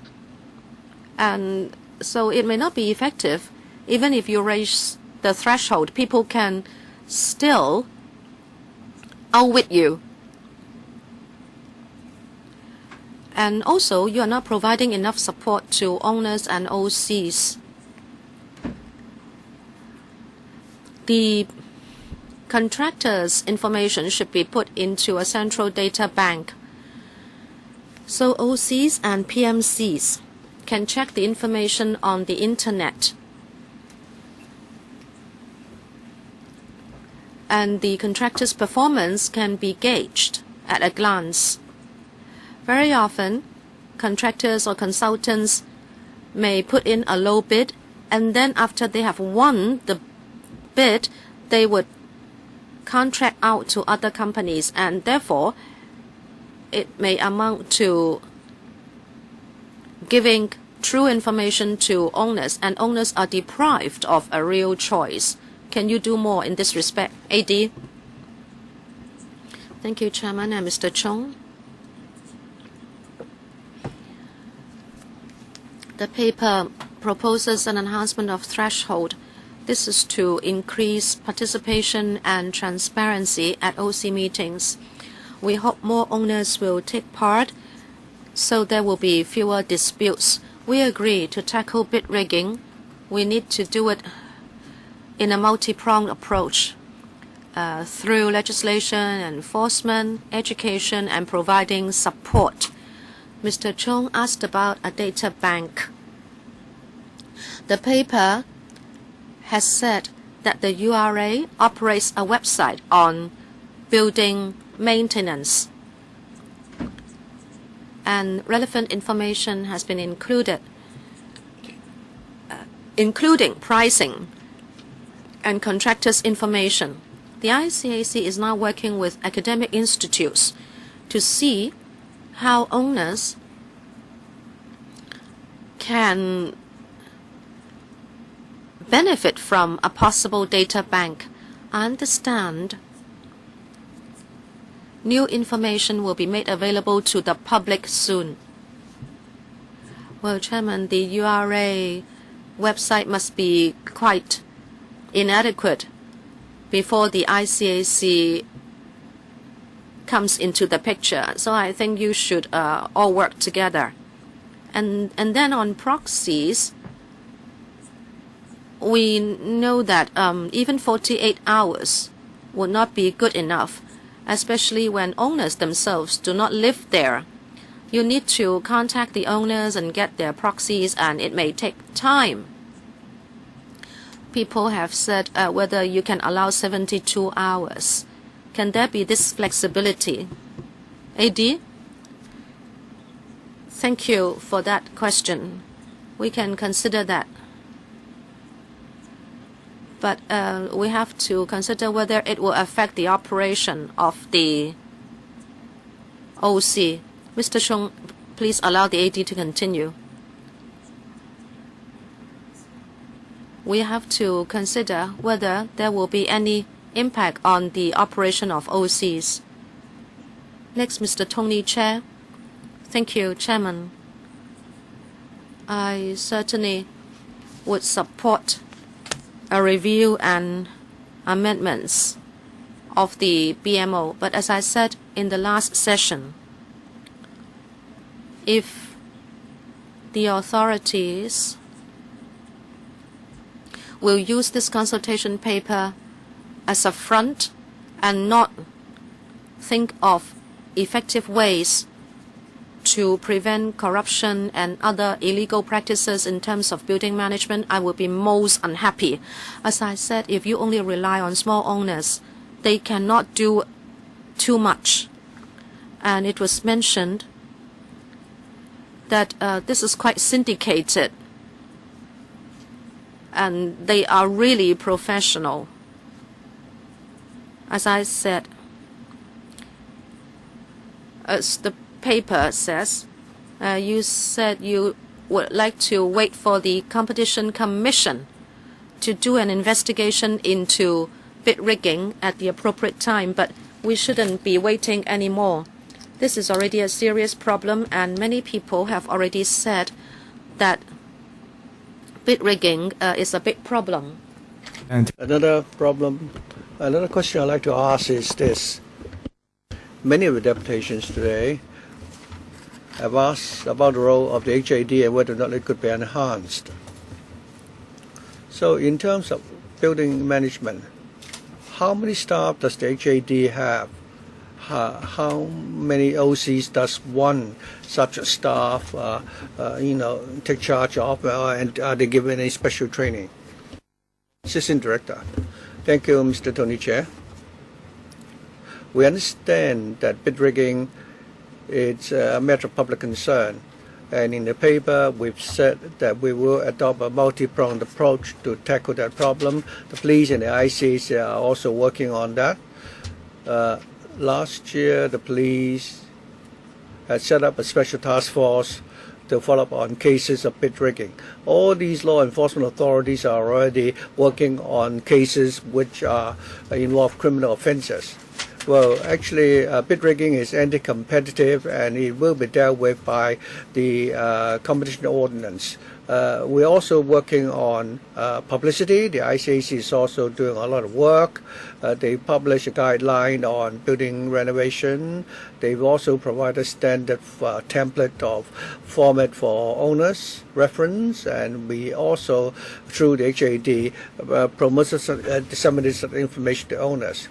And so it may not be effective. Even if you raise the threshold, people can still outwit you. And also, you are not providing enough support to owners and OCs. The contractors' information should be put into a central data bank, so OCs and PMCs can check the information on the internet. And the contractor's performance can be gauged at a glance. Very often, contractors or consultants may put in a low bid, and then after they have won the bid, they would contract out to other companies, and therefore it may amount to giving true information to owners, and owners are deprived of a real choice. Can you do more in this respect? AD. Thank you, Chairman and Mr. Chung. The paper proposes an enhancement of threshold. This is to increase participation and transparency at OC meetings. We hope more owners will take part so there will be fewer disputes. We agree to tackle bid rigging. We need to do it in a multi-pronged approach through legislation, enforcement, education, and providing support. Mr. Chung asked about a data bank. The paper has said that the URA operates a website on building maintenance, and relevant information has been included, including pricing and contractors' information. The ICAC is now working with academic institutes to see how owners can benefit from a possible data bank. I understand new information will be made available to the public soon. Well, Chairman, the URA website must be quite inadequate before the ICAC comes into the picture. So I think you should all work together. And then on proxies, we know that even 48 hours would not be good enough, especially when owners themselves do not live there. You need to contact the owners and get their proxies, and it may take time. People have said whether you can allow 72 hours. Can there be this flexibility? AD? Thank you for that question. We can consider that. But we have to consider whether it will affect the operation of the OC. Mr. Chung, please allow the AD to continue. We have to consider whether there will be any impact on the operation of OCs. Next, Mr. Tony Chair. Thank you, Chairman. I certainly would support a review and amendments of the BMO. But as I said in the last session, if the authorities will use this consultation paper as a front and not think of effective ways to prevent corruption and other illegal practices in terms of building management, I would be most unhappy. As I said, if you only rely on small owners, they cannot do too much. And it was mentioned that this is quite syndicated, and they are really professional. As I said, as the paper says, you said you would like to wait for the Competition Commission to do an investigation into bid rigging at the appropriate time, but we shouldn't be waiting anymore. This is already a serious problem, and many people have already said that bid rigging is a big problem. And another question I'd like to ask is this. Many of the deputations today have asked about the role of the HAD and whether or not it could be enhanced. So in terms of building management, how many staff does the HAD have? How many OCs does one such a staff take charge of, and are they given any special training? Assistant Director. Thank you, Mr. Tony Chair. We understand that bid rigging is a matter of public concern, and in the paper we've said that we will adopt a multi-pronged approach to tackle that problem. The police and the ICAC are also working on that. Last year, the police had set up a special task force to follow up on cases of bid rigging. All these law enforcement authorities are already working on cases which involve criminal offences. Well, actually, bid rigging is anti-competitive, and it will be dealt with by the Competition Ordinance. We're also working on publicity. The ICAC is also doing a lot of work. They publish a guideline on building renovation. They've also provided a standard template of format for owners reference, and we also, through the HAD, disseminate information to owners.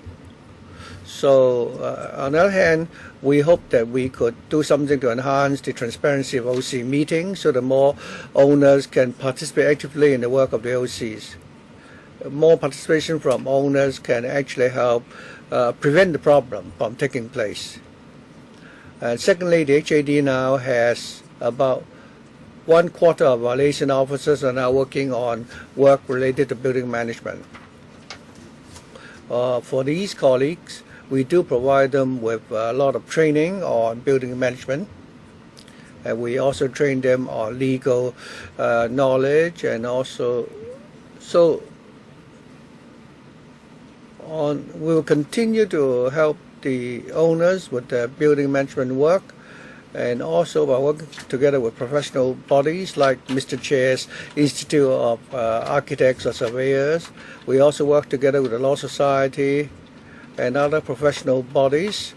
So, on the other hand, we hope that we could do something to enhance the transparency of OC meetings so that more owners can participate actively in the work of the OCs. More participation from owners can actually help prevent the problem from taking place. And secondly, the HAD now has about 1/4 of our liaison officers are now working on work related to building management. For these colleagues, we do provide them with a lot of training on building management, and we also train them on legal knowledge, and also we will continue to help the owners with their building management work, and also by working together with professional bodies like Mr. Chair's Institute of Architects or Surveyors. We also work together with the Law Society and other professional bodies.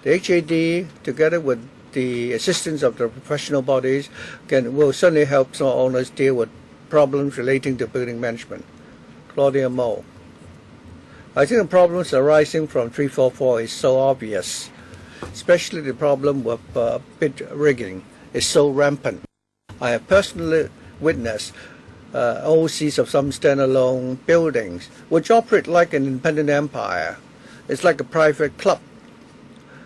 The HAD, together with the assistance of the professional bodies, will certainly help some owners deal with problems relating to building management. Claudia Moe. I think the problems arising from 344 is so obvious, especially the problem with bid rigging is so rampant. I have personally witnessed OCs of some standalone buildings which operate like an independent empire. It's like a private club.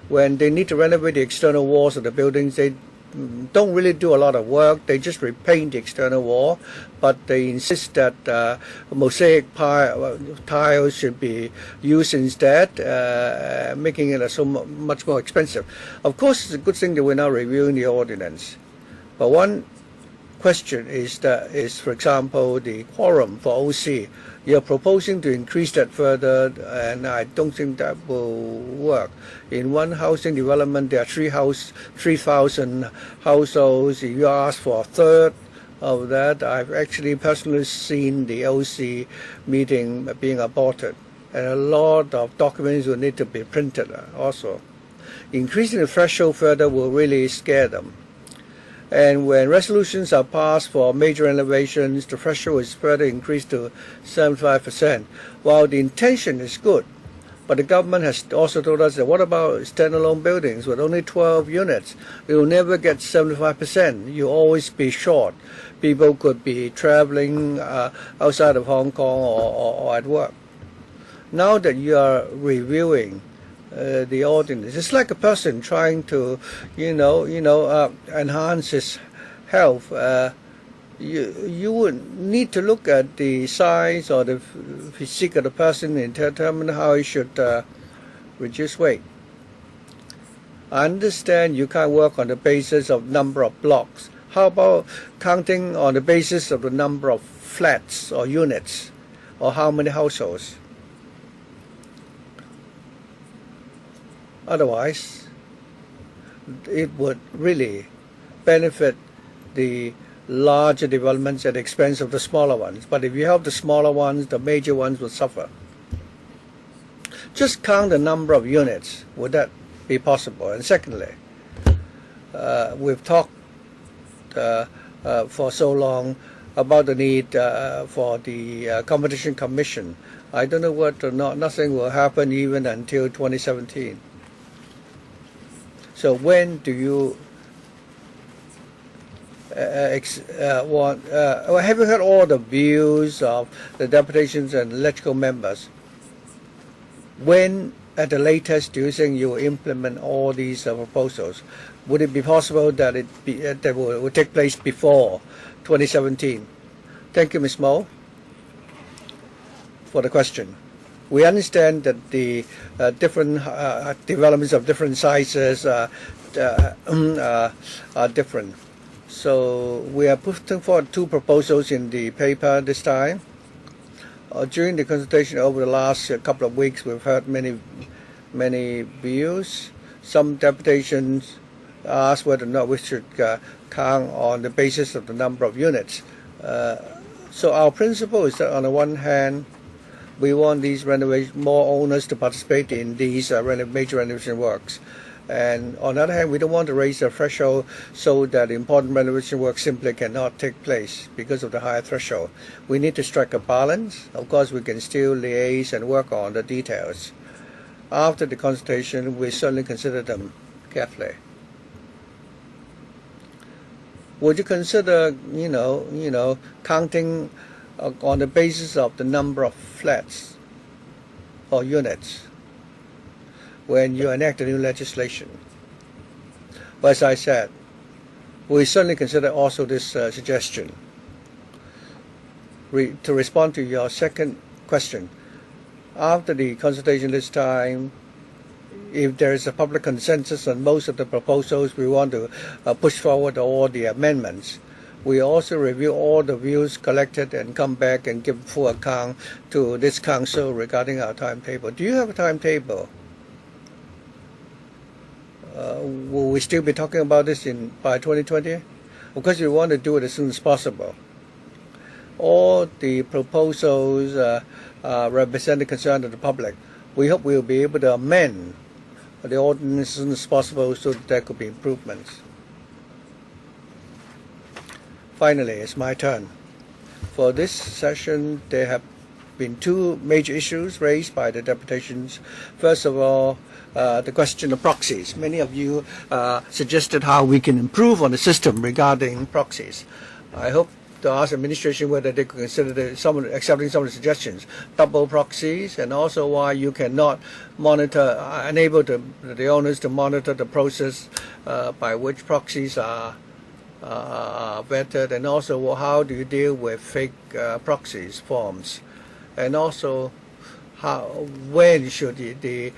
When they need to renovate the external walls of the buildings, they don't really do a lot of work. They just repaint the external wall, but they insist that mosaic tiles should be used instead, making it so much more expensive. Of course, it's a good thing that we're now reviewing the ordinance, but one question is, for example, the quorum for OC. You're proposing to increase that further, and I don't think that will work. In one housing development, there are 3,000 households. If you ask for a third of that, I've actually personally seen the OC meeting being aborted, and a lot of documents will need to be printed also. Increasing the threshold further will really scare them. And when resolutions are passed for major renovations, the threshold is further increased to 75%. While the intention is good, But the government has also told us that what about standalone buildings with only 12 units? You will never get 75%. You always be short. People could be traveling outside of Hong Kong or at work. Now that you are reviewing the ordinance, it's like a person trying to, enhance his health. You would need to look at the size or the physique of the person and determine how he should reduce weight. I understand you can't work on the basis of number of blocks. How about counting on the basis of the number of flats or units, or how many households? Otherwise, it would really benefit the larger developments at the expense of the smaller ones. But if you help the smaller ones, the major ones will suffer. Just count the number of units. Would that be possible? And secondly, we've talked for so long about the need for the Competition Commission. I don't know whether or not nothing will happen even until 2017. So when do you have you heard all the views of the deputations and electrical members? When at the latest do you think you will implement all these proposals? Would it be possible that that will take place before 2017? Thank you, Ms. Mo, for the question. We understand that the different developments of different sizes are different. So we are putting forward two proposals in the paper this time. During the consultation over the last couple of weeks, we've heard many views. Some deputations asked whether or not we should count on the basis of the number of units. So our principle is that on the one hand, we want these more owners to participate in these major renovation works. And on the other hand, we don't want to raise the threshold so that important renovation work simply cannot take place because of the higher threshold. We need to strike a balance. Of course, we can still liaise and work on the details. After the consultation, we certainly consider them carefully. Would you consider, counting on the basis of the number of flats or units when you enact a new legislation? But as I said, we certainly consider also this suggestion. To respond to your second question, after the consultation this time, if there is a public consensus on most of the proposals, we want to push forward all the amendments. We also review all the views collected and come back and give full account to this council regarding our timetable. Do you have a timetable? Will we still be talking about this by 2020? Of course, we want to do it as soon as possible. All the proposals represent the concern of the public. We hope we will be able to amend the ordinance as soon as possible so that there could be improvements. Finally, it's my turn. For this session, there have been two major issues raised by the deputations. First of all, the question of proxies. Many of you suggested how we can improve on the system regarding proxies. I hope to ask the administration whether they could consider accepting some of the suggestions. Double proxies, and also why you cannot enable the owners to monitor the process by which proxies are vetted, and also how do you deal with fake proxies forms, and also when should the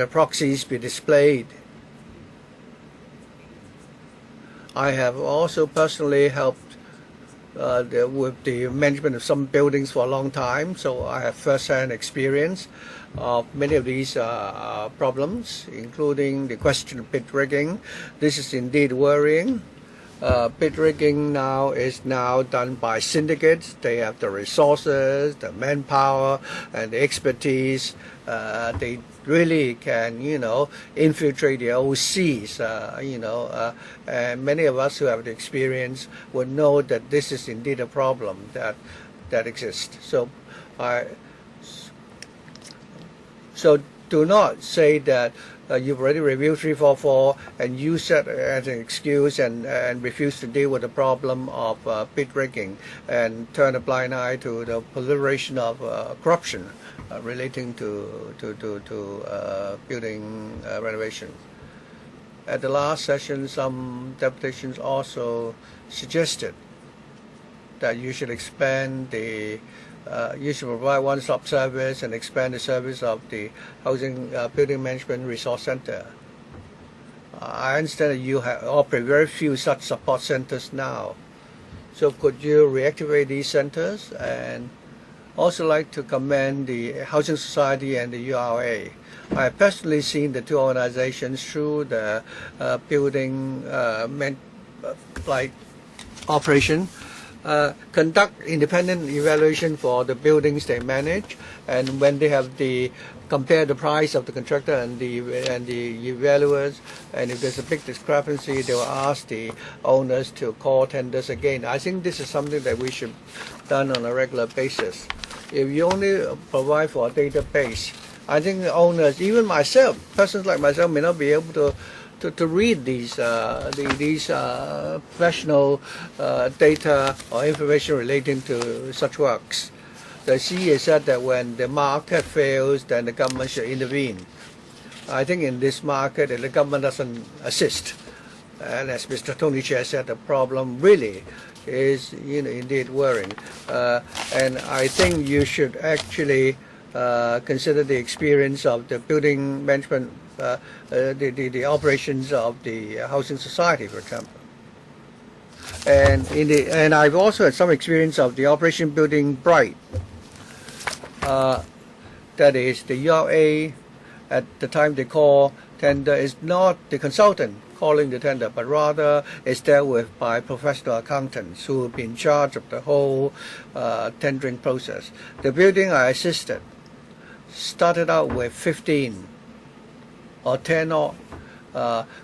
proxies be displayed. I have also personally helped with the management of some buildings for a long time, so I have first-hand experience of many of these problems, including the question of bid rigging. This is indeed worrying. Bid rigging is now done by syndicates. They have the resources, the manpower, and the expertise. They really can, infiltrate the OCs, and many of us who have the experience would know that this is indeed a problem that exists. So So do not say that you've already reviewed 344 and use that as an excuse and refuse to deal with the problem of bid rigging and turn a blind eye to the proliferation of corruption relating to building renovation. At the last session, some deputations also suggested that you should expand the you should provide one-stop service and expand the service of the Housing Building Management Resource Center. I understand that you operate very few such support centers now. So could you reactivate these centers? And also like to commend the Housing Society and the URA. I have personally seen the two organizations through the building operation conduct independent evaluation for the buildings they manage, and when they have compare the price of the contractor and the evaluators, and if there's a big discrepancy, they will ask the owners to call tenders again. I think this is something that we should done on a regular basis. If you only provide for a database, I think the owners, even myself, persons like myself, may not be able to read these professional data or information relating to such works. The CE said that when the market fails, then the government should intervene. I think in this market, if the government doesn't assist, and as Mr. Tony Chair said, the problem really is indeed worrying. And I think you should actually consider the experience of the building management, the operations of the housing society, for example. And I've also had some experience of the Operation Building Bright. That is, the URA at the time they call tender is not the consultant calling the tender, but rather is dealt with by professional accountants who have been in charge of the whole tendering process. The building I assisted started out with 15 or 10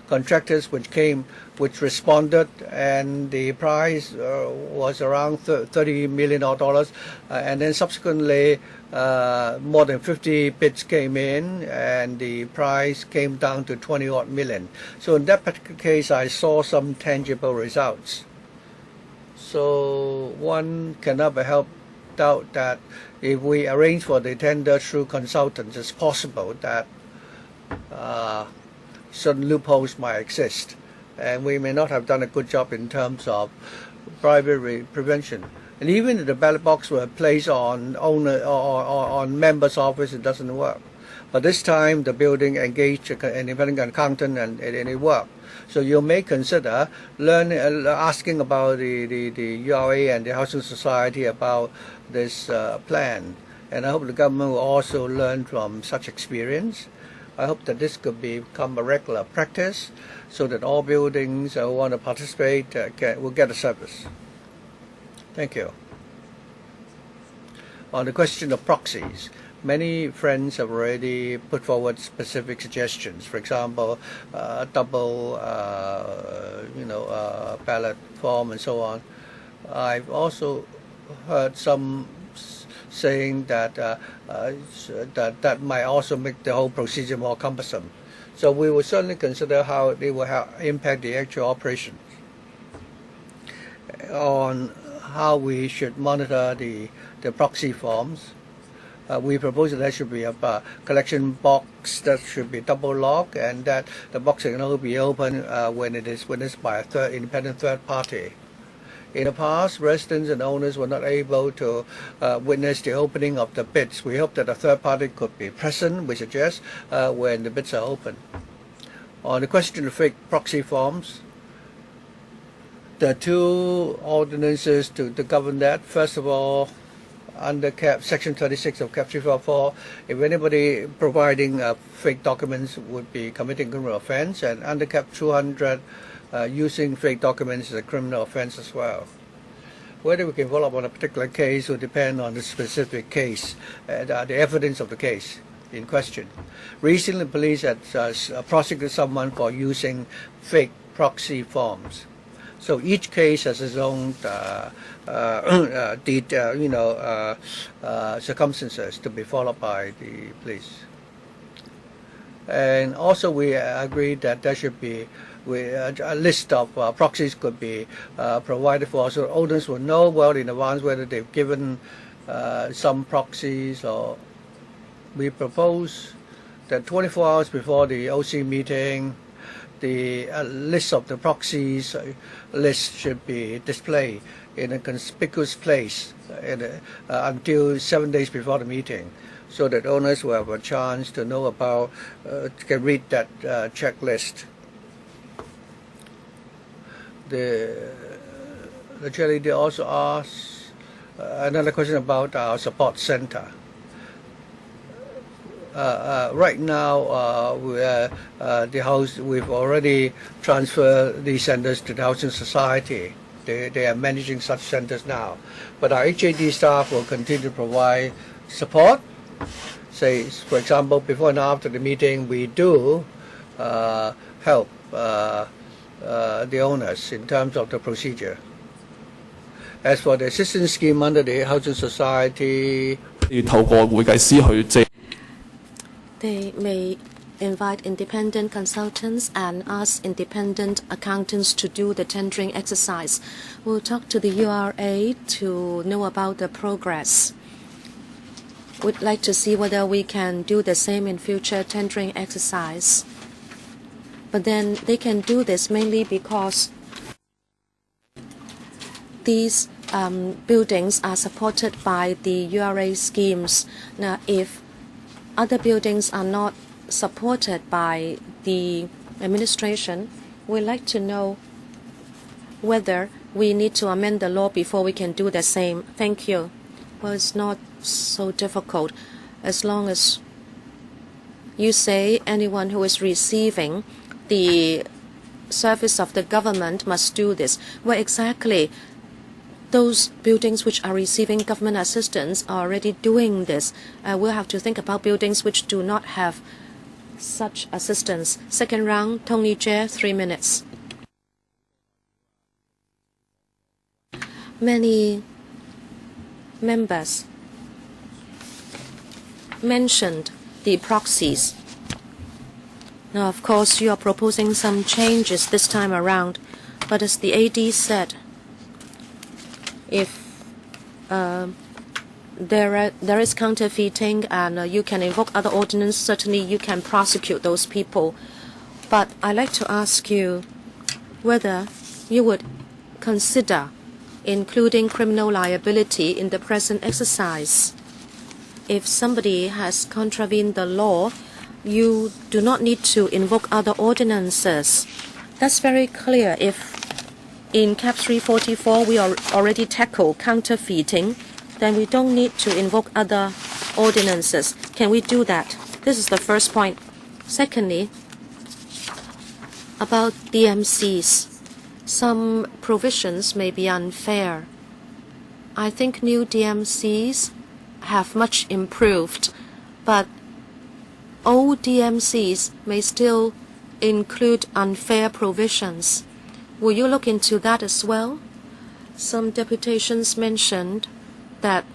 contractors which responded, and the price was around $30 million, and then subsequently more than 50 bids came in, and the price came down to 20-odd million. So in that particular case, I saw some tangible results. So one cannot help doubt that if we arrange for the tender through consultants, it's possible that certain loopholes might exist, and we may not have done a good job in terms of bribery prevention. And even if the ballot box were placed on owner or on member's office, it doesn't work. But this time, the building engaged an independent accountant, and it worked. So you may consider asking about the URA and the Housing Society about this plan. And I hope the government will also learn from such experience. I hope that this could become a regular practice so that all buildings who want to participate will get a service. Thank you. On the question of proxies, many friends have already put forward specific suggestions. For example, double, ballot form and so on. I've also heard some saying that that might also make the whole procedure more cumbersome. So we will certainly consider how it will impact the actual operations. On how we should monitor the proxy forms, we propose that there should be a collection box that should be double locked, and that the box can only be opened when it is witnessed by a independent third party. In the past, residents and owners were not able to witness the opening of the bids. We hope that a third party could be present, we suggest, when the bids are open. On the question of fake proxy forms, there are two ordinances to govern that. First of all, under Section 36 of Cap 344, if anybody providing fake documents would be committing criminal offense, and under Cap 200, using fake documents is a criminal offense as well. Whether we can follow up on a particular case will depend on the specific case, the evidence of the case in question. Recently, police had prosecuted someone for using fake proxy forms. So each case has its own circumstances to be followed by the police. And also we agreed that there should be a list of proxies could be provided for, so owners will know well in advance whether they've given some proxies, or we propose that 24 hours before the OC meeting, the list of the proxies list should be displayed in a conspicuous place until 7 days before the meeting, so that owners will have a chance to know about, can read that checklist. The chair lady also asked another question about our support center. Right now, the house, we've already transferred these centers to the Housing Society. They are managing such centers now. But our HAD staff will continue to provide support. Say, for example, before and after the meeting, we do help the owners in terms of the procedure. As for the assistance scheme under the Housing Society, they may invite independent consultants and ask independent accountants to do the tendering exercise. We'll talk to the URA to know about the progress. We'd like to see whether we can do the same in future tendering exercise. But then they can do this mainly because these buildings are supported by the URA schemes. Now, if other buildings are not supported by the administration, we'd like to know whether we need to amend the law before we can do the same. Thank you. Well, it's not so difficult as long as you say anyone who is receiving the service of the government must do this. Well, exactly. Those buildings which are receiving government assistance are already doing this. We'll have to think about buildings which do not have such assistance. Second round, Tony Chair, 3 minutes. Many members mentioned the proxies. Now, of course, you are proposing some changes this time around, but as the AD said, if there is counterfeiting and you can invoke other ordinances, certainly you can prosecute those people. But I'd like to ask you whether you would consider including criminal liability in the present exercise. If somebody has contravened the law, you do not need to invoke other ordinances. That's very clear. If in Cap 344 we already tackle counterfeiting, then we don't need to invoke other ordinances. Can we do that? This is the first point. Secondly, about DMCs. Some provisions may be unfair. I think new DMCs have much improved, but old DMCs may still include unfair provisions. Will you look into that as well? Some deputations mentioned that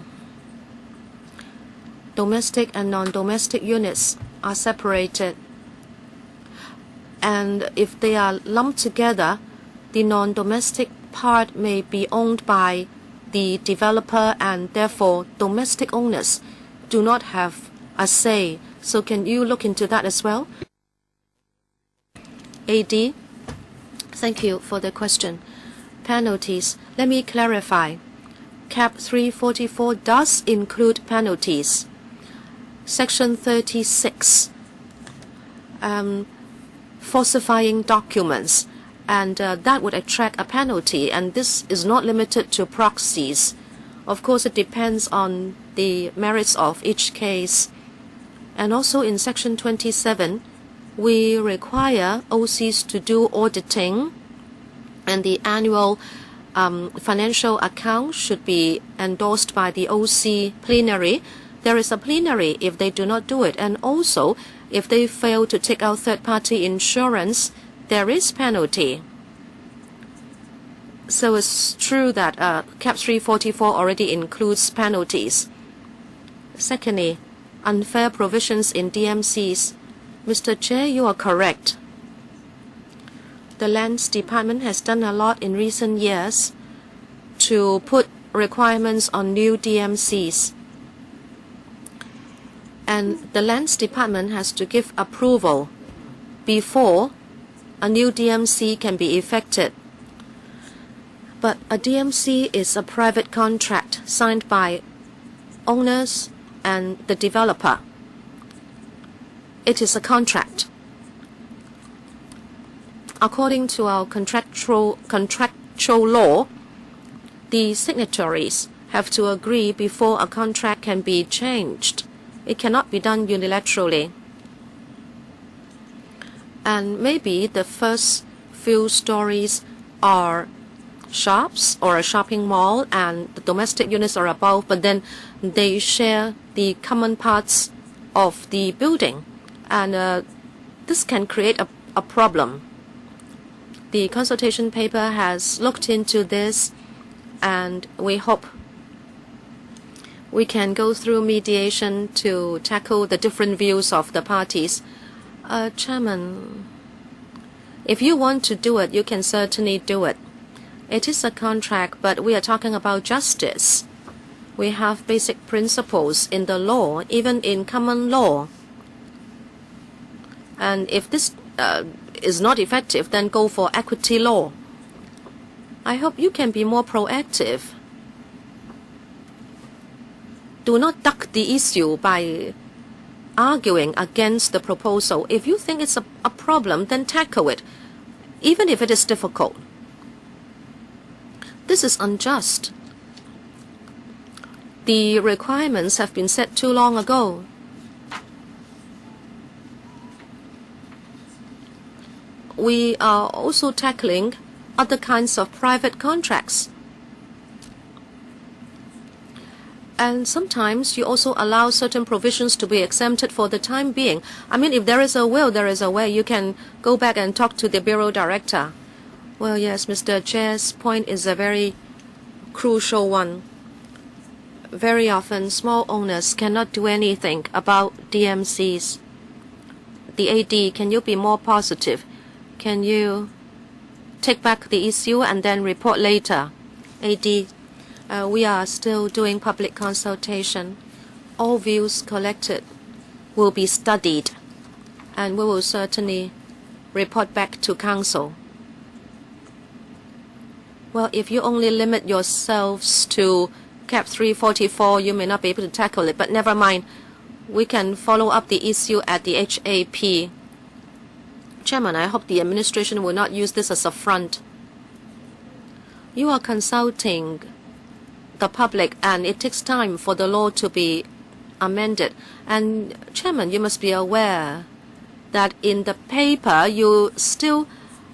domestic and non-domestic units are separated, and if they are lumped together, the non-domestic part may be owned by the developer, and therefore domestic owners do not have a say. So can you look into that as well? AD, thank you for the question. Penalties. Let me clarify. Cap 344 does include penalties. Section 36, falsifying documents, and that would attract a penalty, and this is not limited to proxies. Of course, it depends on the merits of each case. And also in Section 27, we require OCs to do auditing, and the annual financial account should be endorsed by the OC plenary. There is a plenary if they do not do it, and also if they fail to take out third-party insurance, there is penalty. So it's true that Cap 344 already includes penalties. Secondly, unfair provisions in DMCs. Mr. Chair, you are correct. The Lands Department has done a lot in recent years to put requirements on new DMCs. And the Lands Department has to give approval before a new DMC can be effected. But a DMC is a private contract signed by owners and the developer. It is a contract. According to our contractual law, the signatories have to agree before a contract can be changed. It cannot be done unilaterally. And maybe the first few stories are shops or a shopping mall and the domestic units are above, but then they share the common parts of the building. And this can create a problem. The consultation paper has looked into this, and we hope we can go through mediation to tackle the different views of the parties. Chairman, if you want to do it, you can certainly do it. It is a contract, but we are talking about justice. We have basic principles in the law, even in common law. And if this is not effective, then go for equity law. I hope you can be more proactive. Do not duck the issue by arguing against the proposal. If you think it's a problem, then tackle it, even if it is difficult. This is unjust. The requirements have been set too long ago. We are also tackling other kinds of private contracts. And sometimes you also allow certain provisions to be exempted for the time being. I mean, if there is a will, there is a way. You can go back and talk to the Bureau Director. Well, yes, Mr. Chair's point is a very crucial one. Very often, small owners cannot do anything about DMCs. The AD, can you be more positive? Can you take back the issue and then report later? AD, we are still doing public consultation. All views collected will be studied, and we will certainly report back to Council. Well, if you only limit yourselves to Cap 344, you may not be able to tackle it, but never mind. We can follow up the issue at the HAP. Chairman, I hope the administration will not use this as a front. You are consulting the public, and it takes time for the law to be amended. And Chairman, you must be aware that in the paper you still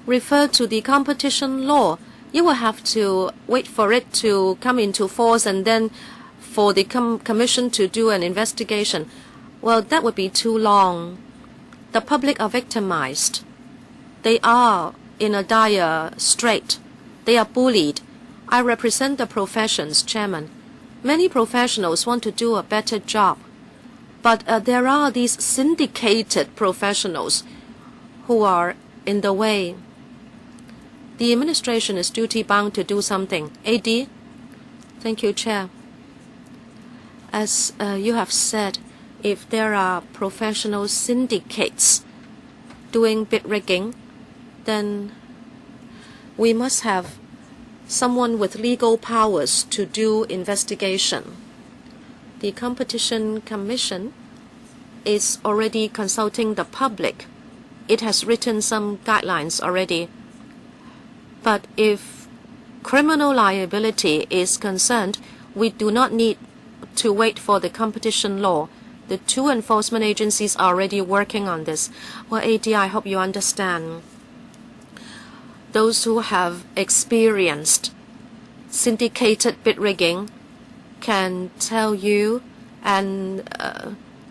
refer to the competition law. You will have to wait for it to come into force and then for the commission to do an investigation. Well, that would be too long. The public are victimized. They are in a dire strait. They are bullied. I represent the professions, Chairman. Many professionals want to do a better job. But there are these syndicated professionals who are in the way. The administration is duty-bound to do something. AD? Thank you, Chair. As you have said, if there are professional syndicates doing bid rigging, then we must have someone with legal powers to do investigation. The Competition Commission is already consulting the public. It has written some guidelines already. But if criminal liability is concerned, we do not need to wait for the competition law. The two enforcement agencies are already working on this. Well, AD, I hope you understand. Those who have experienced syndicated bid rigging can tell you and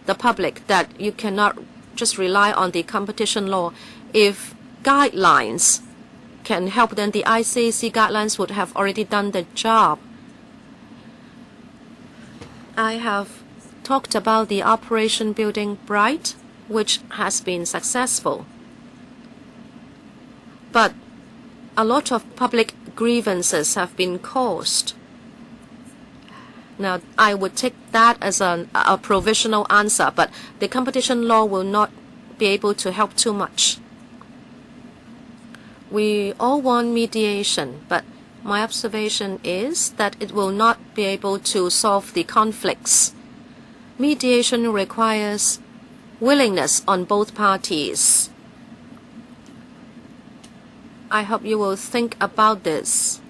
the public that you cannot just rely on the competition law. If guidelines can help, then the ICAC guidelines would have already done the job. I have talked about the Operation Building Bright which has been successful. But a lot of public grievances have been caused. Now, I would take that as a provisional answer, but the competition law will not be able to help too much. We all want mediation, but my observation is that it will not be able to solve the conflicts. Mediation requires willingness on both parties. I hope you will think about this.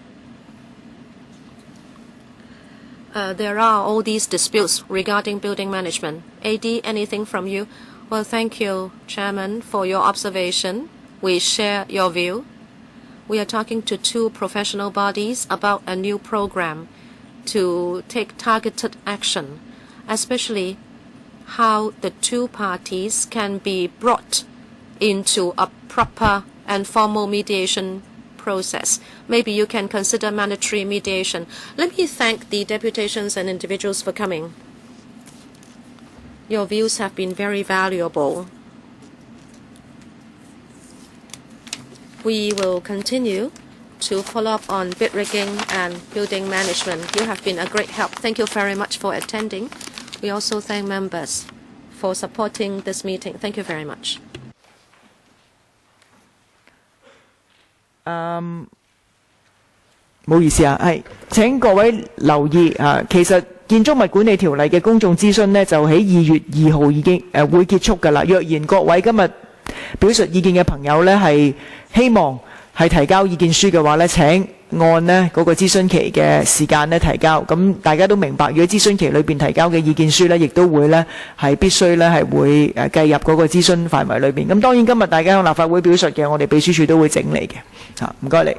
There are all these disputes regarding building management. AD, anything from you? Well, thank you, Chairman, for your observation. We share your view. We are talking to two professional bodies about a new program to take targeted action, especially how the two parties can be brought into a proper and formal mediation process. Maybe you can consider mandatory mediation. Let me thank the deputations and individuals for coming. Your views have been very valuable. We will continue to follow up on bid rigging and building management. You have been a great help. Thank you very much for attending. We also thank members for supporting this meeting. Thank you very much. 唔好意思啊，請各位留意其實建築物管理條例嘅公眾諮詢呢，就喺2月2號已經會結束㗎啦。若然各位今日表述意見嘅朋友呢，係希望係提交意見書嘅話呢，請按呢嗰個諮詢期嘅時間呢提交。咁大家都明白，如果諮詢期裏邊提交嘅意見書呢，亦都會呢係必須呢係會計入嗰個諮詢範圍裏邊。咁當然今日大家向立法會表述嘅，我哋秘書處都會整理嘅。唔該你。